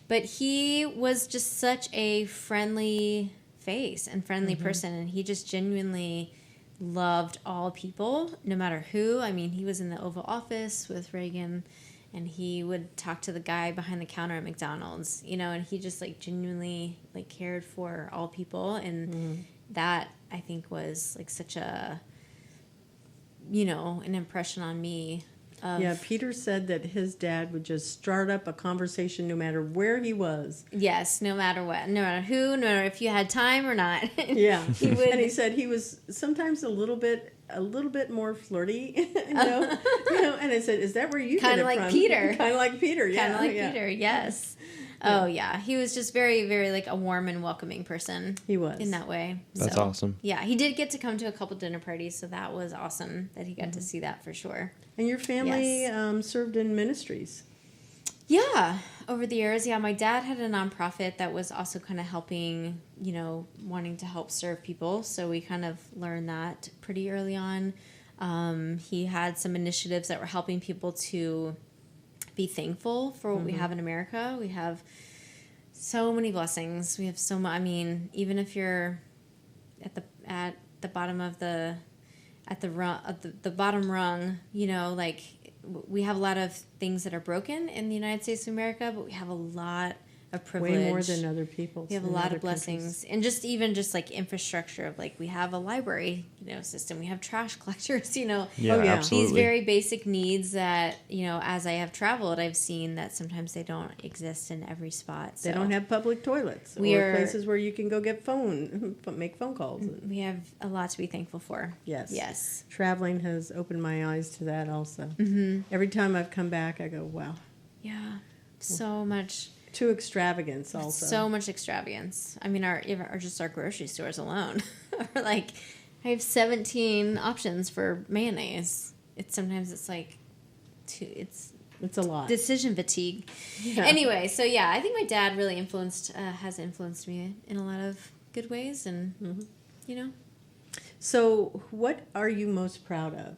[SPEAKER 3] But he was just such a friendly face and friendly person, and he just genuinely loved all people, no matter who. I mean, he was in the Oval Office with Reagan, and he would talk to the guy behind the counter at McDonald's, and he just like genuinely like cared for all people, and that I think was like such a, an impression on me.
[SPEAKER 2] Peter said that his dad would just start up a conversation no matter where he was.
[SPEAKER 3] Yes, no matter what, no matter who, no matter if you had time or not.
[SPEAKER 2] Yeah, he would. And he said he was sometimes a little bit more flirty, And I said, "Is that where you
[SPEAKER 3] kind
[SPEAKER 2] get
[SPEAKER 3] of like
[SPEAKER 2] from?"
[SPEAKER 3] Peter?
[SPEAKER 2] Kind of like Peter, yeah.
[SPEAKER 3] Kind of like Peter, yes. Oh, yeah. He was just very, very, like, a warm and welcoming person.
[SPEAKER 2] He was.
[SPEAKER 3] In that way.
[SPEAKER 1] That's awesome.
[SPEAKER 3] Yeah, he did get to come to a couple dinner parties, so that was awesome that he got to see that for sure.
[SPEAKER 2] And your family served in ministries.
[SPEAKER 3] Yeah, over the years. Yeah, my dad had a nonprofit that was also kind of helping, wanting to help serve people. So we kind of learned that pretty early on. He had some initiatives that were helping people to be thankful for what we have in America. We have so many blessings. We have so much. I mean, even if you're at the bottom of the bottom rung, like we have a lot of things that are broken in the United States of America, but we have a lot of privilege.
[SPEAKER 2] Way more than other people.
[SPEAKER 3] We have a lot of blessings. And just like infrastructure of like, we have a library, system. We have trash collectors,
[SPEAKER 1] Yeah,
[SPEAKER 3] These
[SPEAKER 1] absolutely.
[SPEAKER 3] very basic needs that, as I have traveled, I've seen that sometimes they don't exist in every spot. So
[SPEAKER 2] they don't have public toilets or places where you can go make phone calls.
[SPEAKER 3] We have a lot to be thankful for.
[SPEAKER 2] Yes.
[SPEAKER 3] Yes.
[SPEAKER 2] Traveling has opened my eyes to that also. Mm-hmm. Every time I've come back, I go, wow.
[SPEAKER 3] Yeah. So much.
[SPEAKER 2] To extravagance also.
[SPEAKER 3] So much extravagance. I mean, our grocery stores alone are like, I have 17 options for mayonnaise. It's like, it's
[SPEAKER 2] a lot.
[SPEAKER 3] Decision fatigue. Yeah. Anyway, so yeah, I think my dad really has influenced me in a lot of good ways, and
[SPEAKER 2] So, what are you most proud of?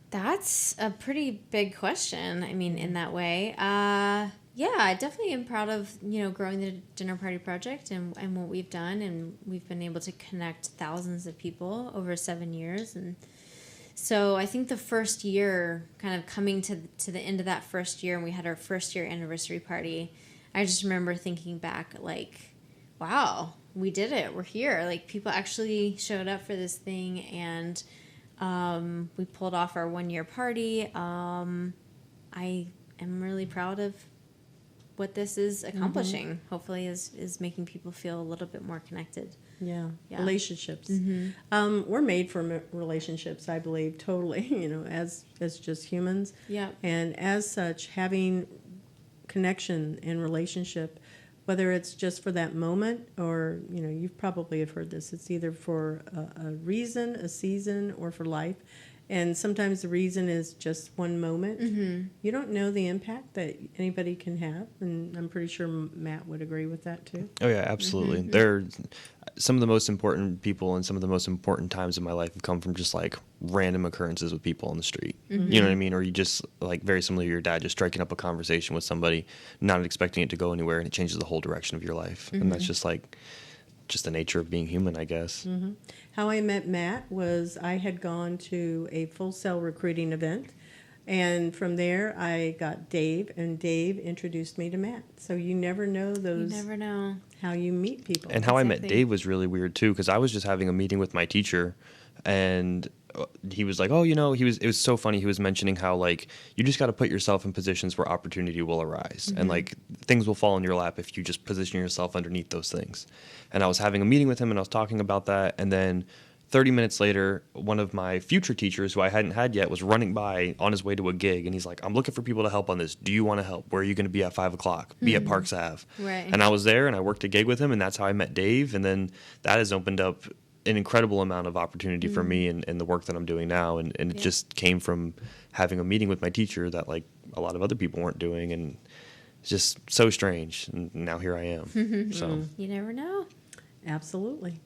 [SPEAKER 3] That's a pretty big question. I mean, in that way. Yeah, I definitely am proud of, growing the Dinner Party Project and what we've done. And we've been able to connect thousands of people over 7 years. And so I think the first year, kind of coming to the end of that first year, and we had our first year anniversary party, I just remember thinking back, like, wow, we did it. We're here. Like, people actually showed up for this thing, and we pulled off our 1 year party. I am really proud of what this is accomplishing. Hopefully is making people feel a little bit more connected.
[SPEAKER 2] Yeah. Relationships. We're made for relationships, I believe, totally, as just humans.
[SPEAKER 3] Yeah.
[SPEAKER 2] And as such, having connection and relationship, whether it's just for that moment or, you probably have heard this, it's either for a reason, a season, or for life. And sometimes the reason is just one moment. You don't know the impact that anybody can have. And I'm pretty sure Matt would agree with that too.
[SPEAKER 1] Oh, yeah, absolutely. They're some of the most important people and some of the most important times in my life have come from just like random occurrences with people on the street. You know what I mean? Or you just like very similar to your dad, just striking up a conversation with somebody, not expecting it to go anywhere, and it changes the whole direction of your life. And that's just like just the nature of being human, I guess.
[SPEAKER 2] How I met Matt was I had gone to a Full Sail recruiting event, and from there I got Dave, and Dave introduced me to Matt. So you never know those.
[SPEAKER 3] You never know
[SPEAKER 2] how you meet people.
[SPEAKER 1] And how I met Dave was really weird too, because I was just having a meeting with my teacher, and he was like, "Oh, you know," it was so funny. He was mentioning how like you just got to put yourself in positions where opportunity will arise, and like things will fall in your lap if you just position yourself underneath those things. And I was having a meeting with him, and I was talking about that, and then 30 minutes later, one of my future teachers, who I hadn't had yet, was running by on his way to a gig, and he's like, "I'm looking for people to help on this. Do you want to help? Where are you going to be at 5 o'clock? Be at Parks Ave."
[SPEAKER 3] Right.
[SPEAKER 1] And I was there, and I worked a gig with him, and that's how I met Dave. And then that has opened up an incredible amount of opportunity for me and the work that I'm doing now. And it just came from having a meeting with my teacher that like a lot of other people weren't doing. And it's just so strange. And now here I am. So
[SPEAKER 3] you never know.
[SPEAKER 2] Absolutely.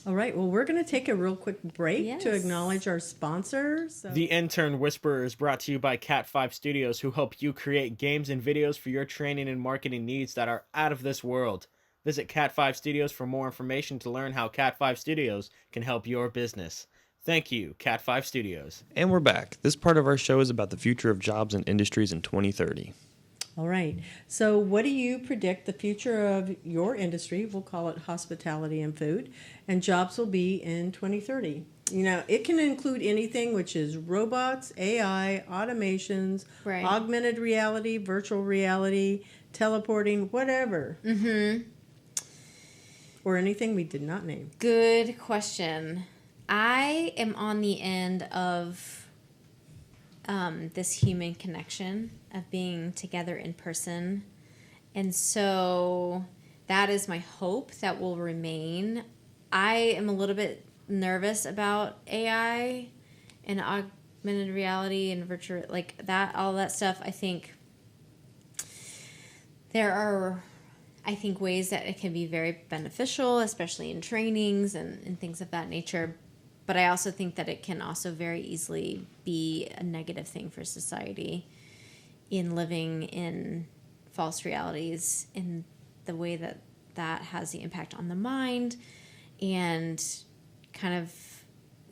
[SPEAKER 2] All right. Well, we're going to take a real quick break to acknowledge our sponsors. So.
[SPEAKER 4] The Intern Whisperer is brought to you by Cat 5 Studios, who help you create games and videos for your training and marketing needs that are out of this world. Visit Cat 5 Studios for more information to learn how Cat 5 Studios can help your business. Thank you, Cat 5 Studios.
[SPEAKER 1] And we're back. This part of our show is about the future of jobs and industries in 2030.
[SPEAKER 2] All right. So what do you predict the future of your industry, we'll call it hospitality and food, and jobs will be in 2030? You know, it can include anything, which is robots, AI, automations, augmented reality, virtual reality, teleporting, whatever. Or anything we did not name.
[SPEAKER 3] Good question. I am on the end of this human connection of being together in person. And so that is my hope that will remain. I am a little bit nervous about AI and augmented reality and virtual, like that, all that stuff. I think there are, ways that it can be very beneficial, especially in trainings and things of that nature. But I also think that it can also very easily be a negative thing for society in living in false realities, in the way that that has the impact on the mind and kind of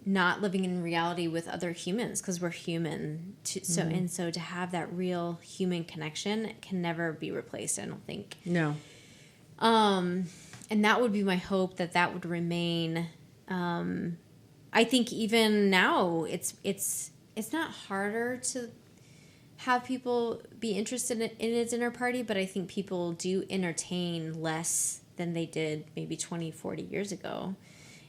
[SPEAKER 3] not living in reality with other humans, because we're human. So to have that real human connection can never be replaced, I don't think.
[SPEAKER 2] No.
[SPEAKER 3] And that would be my hope, that would remain. I think even now it's not harder to have people be interested in a dinner party, but I think people do entertain less than they did maybe 20, 40 years ago.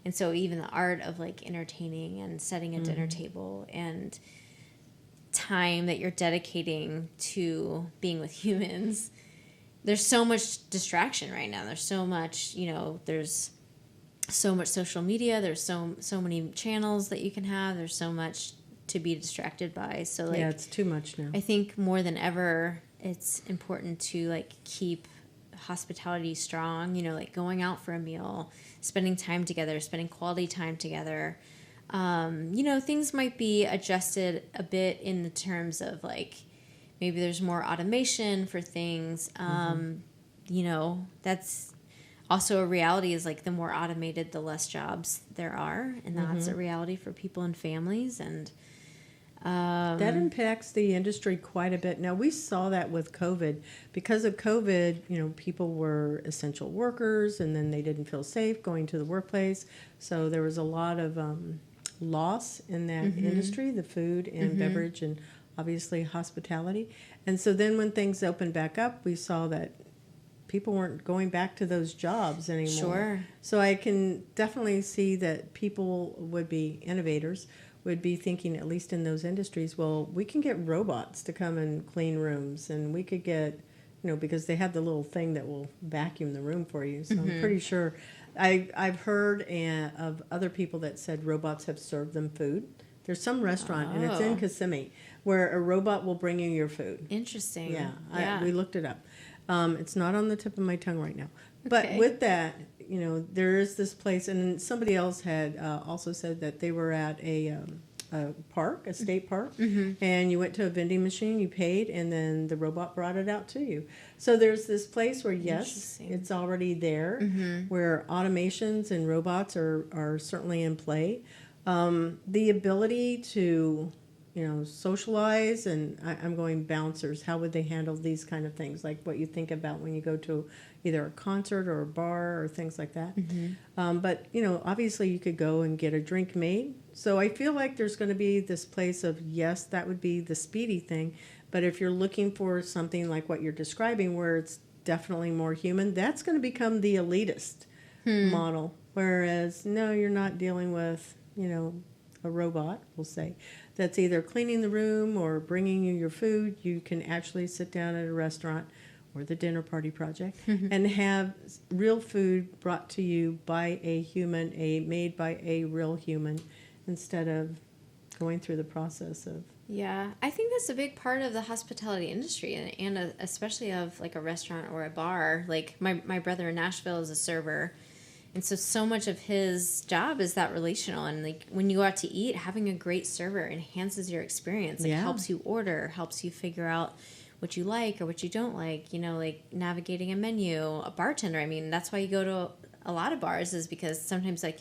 [SPEAKER 3] And so even the art of like entertaining and setting a dinner table and time that you're dedicating to being with humans, there's so much distraction right now. There's so much, there's so much social media. There's so many channels that you can have. There's so much to be distracted by. So like,
[SPEAKER 2] it's too much now.
[SPEAKER 3] I think more than ever, it's important to like keep hospitality strong, like going out for a meal, spending time together, spending quality time together. Things might be adjusted a bit in the terms of like, maybe there's more automation for things. That's also a reality, is like the more automated, the less jobs there are. And that's a reality for people and families. And
[SPEAKER 2] that impacts the industry quite a bit. Now, we saw that with COVID. Because of COVID, people were essential workers, and then they didn't feel safe going to the workplace. So there was a lot of loss in that industry, the food and beverage and obviously hospitality. And so then when things opened back up, we saw that people weren't going back to those jobs anymore.
[SPEAKER 3] Sure.
[SPEAKER 2] So I can definitely see that people would be innovators, would be thinking, at least in those industries, well, we can get robots to come and clean rooms, and we could get, because they have the little thing that will vacuum the room for you. So I'm pretty sure. I've heard of other people that said robots have served them food There's some restaurant, and it's in Kissimmee, where a robot will bring you your food.
[SPEAKER 3] Interesting.
[SPEAKER 2] Yeah, we looked it up. It's not on the tip of my tongue right now. But with that, there is this place, and somebody else had also said that they were at a park, a state park, and you went to a vending machine, you paid, and then the robot brought it out to you. So there's this place where, yes, it's already there, where automations and robots are certainly in play. The ability to, socialize, and I'm going bouncers, how would they handle these kind of things, like what you think about when you go to either a concert or a bar or things like that. But, obviously you could go and get a drink made. So I feel like there's going to be this place of, yes, that would be the speedy thing. But if you're looking for something like what you're describing, where it's definitely more human, that's going to become the elitist model. Whereas, no, you're not dealing with, a robot, we'll say, that's either cleaning the room or bringing you your food. You can actually sit down at a restaurant or the dinner party project and have real food brought to you by a human, made by a real human, instead of going through the process of.
[SPEAKER 3] Yeah, I think that's a big part of the hospitality industry, and especially of like a restaurant or a bar. Like my brother in Nashville is a server, and so much of his job is that relational. And like when you go out to eat, having a great server enhances your experience. Like helps you order, helps you figure out what you like or what you don't like. Like navigating a menu, a bartender. I mean, that's why you go to a lot of bars, is because sometimes like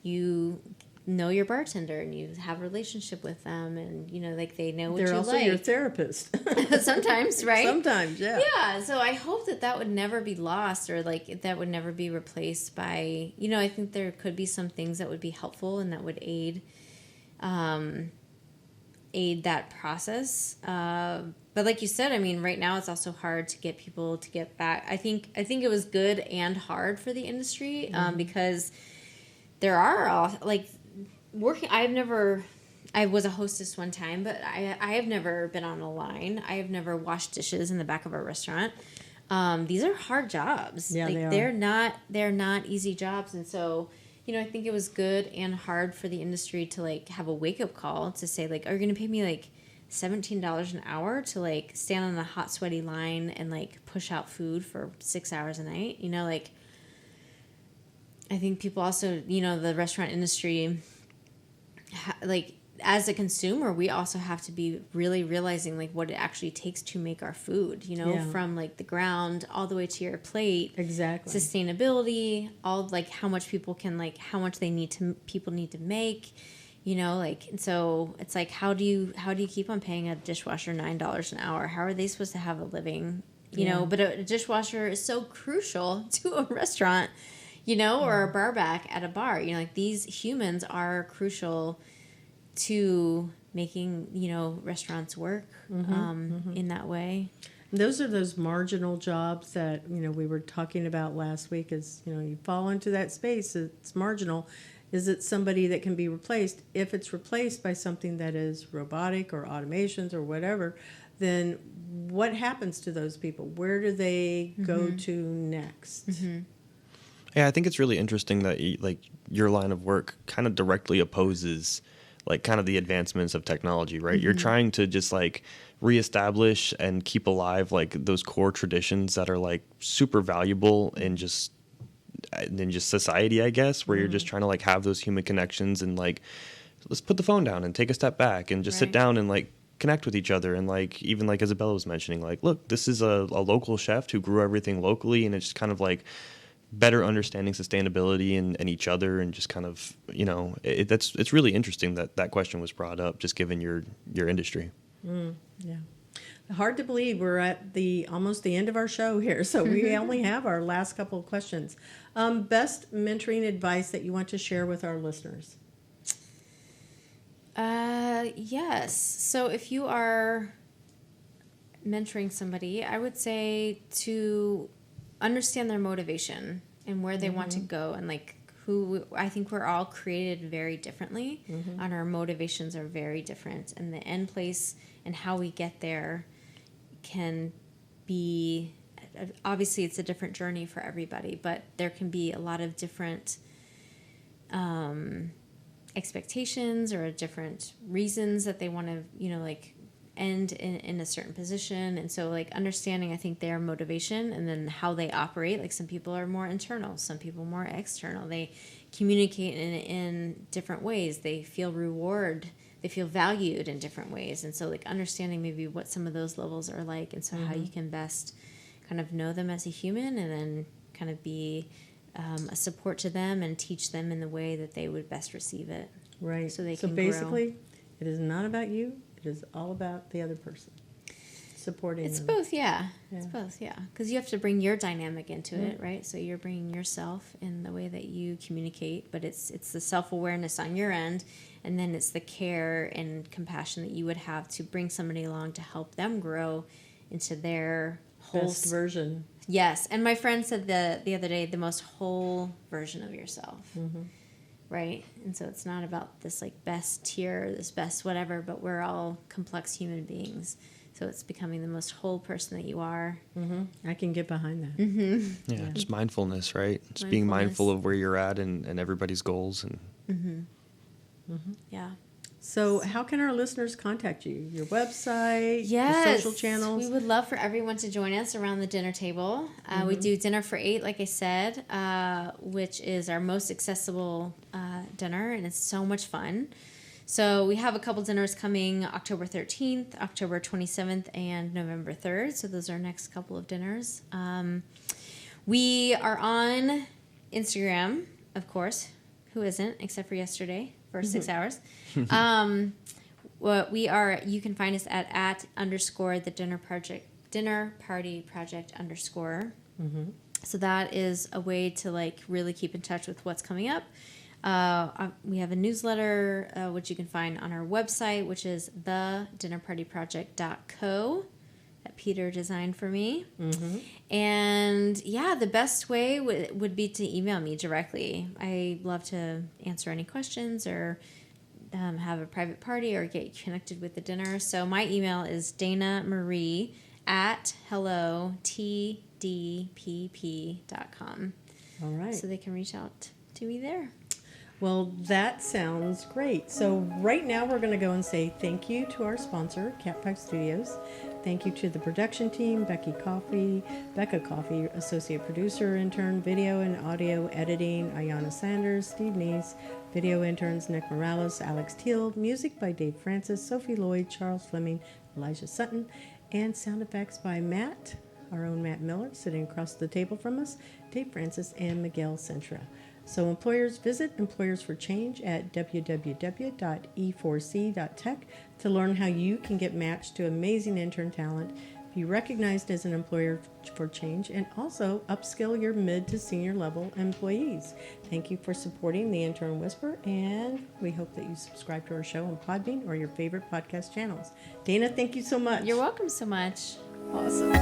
[SPEAKER 3] you know your bartender and you have a relationship with them, and like they know what you like.
[SPEAKER 2] They're also your therapist.
[SPEAKER 3] Sometimes, right?
[SPEAKER 2] Sometimes, yeah.
[SPEAKER 3] Yeah, so I hope that would never be lost, or like that would never be replaced by, I think there could be some things that would be helpful and that would aid that process. But like you said, I mean, right now it's also hard to get people to get back. I think it was good and hard for the industry because there are like working. I was a hostess one time, but I have never been on a line. I have never washed dishes in the back of a restaurant. These are hard jobs.
[SPEAKER 2] Yeah,
[SPEAKER 3] like,
[SPEAKER 2] they are.
[SPEAKER 3] They're not easy jobs, and so I think it was good and hard for the industry to like have a wake up call to say like, are you going to pay me like $17 an hour to like stand on a hot sweaty line and like push out food for 6 hours a night? Like I think people also, the restaurant industry, like as a consumer, we also have to be really realizing like what it actually takes to make our food, from like the ground all the way to your plate.
[SPEAKER 2] Exactly.
[SPEAKER 3] Sustainability, all like how much people how much people need to make, and so it's like, how do you keep on paying a dishwasher $9 an hour? How are they supposed to have a living? But a dishwasher is so crucial to a restaurant, or a bar back at a bar. Like these humans are crucial to making, restaurants work in that way.
[SPEAKER 2] Those are those marginal jobs that, we were talking about last week is, you fall into that space, it's marginal. Is it somebody that can be replaced? If it's replaced by something that is robotic or automations or whatever, then what happens to those people? Where do they go to next?
[SPEAKER 1] Yeah, I think it's really interesting that your line of work kind of directly opposes like kind of the advancements of technology, right? You're trying to just like reestablish and keep alive like those core traditions that are like super valuable in just society, I guess, where you're just trying to like have those human connections and like, let's put the phone down and take a step back and just sit down and like connect with each other. And like, even like Isabella was mentioning, like, look, this is a local chef who grew everything locally, and it's just kind of like better understanding sustainability and each other, and just kind of, it's really interesting that question was brought up, just given your industry.
[SPEAKER 2] Yeah. Hard to believe we're at almost the end of our show here, so we only have our last couple of questions. Best mentoring advice that you want to share with our listeners?
[SPEAKER 3] Yes. So if you are mentoring somebody, I would say to understand their motivation and where they want to go, and like I think we're all created very differently, and our motivations are very different, and the end place and how we get there can be, obviously it's a different journey for everybody, but there can be a lot of different expectations or different reasons that they want to, like end in a certain position. And so like understanding, I think, their motivation and then how they operate. Like some people are more internal, some people more external. They communicate in different ways. They feel they feel valued in different ways. And so like understanding maybe what some of those levels are like, and so how you can best kind of know them as a human and then kind of be a support to them and teach them in the way that they would best receive it.
[SPEAKER 2] Right.
[SPEAKER 3] So they
[SPEAKER 2] so
[SPEAKER 3] can
[SPEAKER 2] basically, it is not about you. It is all about the other person. Supporting
[SPEAKER 3] It's
[SPEAKER 2] them.
[SPEAKER 3] both, yeah.
[SPEAKER 2] Yeah.
[SPEAKER 3] It's both, yeah. Because you have to bring your dynamic into it, right? So you're bringing yourself in the way that you communicate, but it's the self-awareness on your end, and then it's the care and compassion that you would have to bring somebody along to help them grow into their whole
[SPEAKER 2] Best version.
[SPEAKER 3] Yes, and my friend said the other day, the most whole version of yourself, right? And so it's not about this like best tier, this best whatever, but we're all complex human beings. So it's becoming the most whole person that you are.
[SPEAKER 2] I can get behind that.
[SPEAKER 1] Yeah, just mindfulness, right? Just being mindful of where you're at and everybody's goals. And
[SPEAKER 3] Yeah.
[SPEAKER 2] So how can our listeners contact you? Your website,
[SPEAKER 3] Yes,
[SPEAKER 2] your social channels?
[SPEAKER 3] we would love for everyone to join us around the dinner table. We do dinner for 8, like I said, which is our most accessible dinner, and it's so much fun. So we have a couple dinners coming October 13th, October 27th, and November 3rd. So those are our next couple of dinners. We are on Instagram, of course. Who isn't, except for yesterday for 6 hours. What we are, you can find us at _the dinner party project _. So that is a way to like really keep in touch with what's coming up. We have a newsletter, which you can find on our website, which is thedinnerpartyproject.co that Peter designed for me. And yeah, the best way would be to email me directly. I love to answer any questions or have a private party or get connected with the dinner. So my email is danamarie@hellotdpp.com.
[SPEAKER 2] All right.
[SPEAKER 3] So they can reach out to me there.
[SPEAKER 2] Well, that sounds great. So right now we're going to go and say thank you to our sponsor, Cat 5 Studios. Thank you to the production team, Becca Coffey, associate producer, intern, video and audio editing, Ayana Sanders, Steve Neese, video interns, Nick Morales, Alex Teal, music by Dave Francis, Sophie Lloyd, Charles Fleming, Elijah Sutton, and sound effects by Matt, our own Matt Miller, sitting across the table from us, Dave Francis, and Miguel Centra. So employers, visit Employers for Change at www.e4c.tech to learn how you can get matched to amazing intern talent, be recognized as an employer for change, and also upskill your mid to senior level employees. Thank you for supporting the Intern Whisper, and we hope that you subscribe to our show on Podbean or your favorite podcast channels. Dana, thank you so much.
[SPEAKER 3] You're welcome so much.
[SPEAKER 2] Awesome.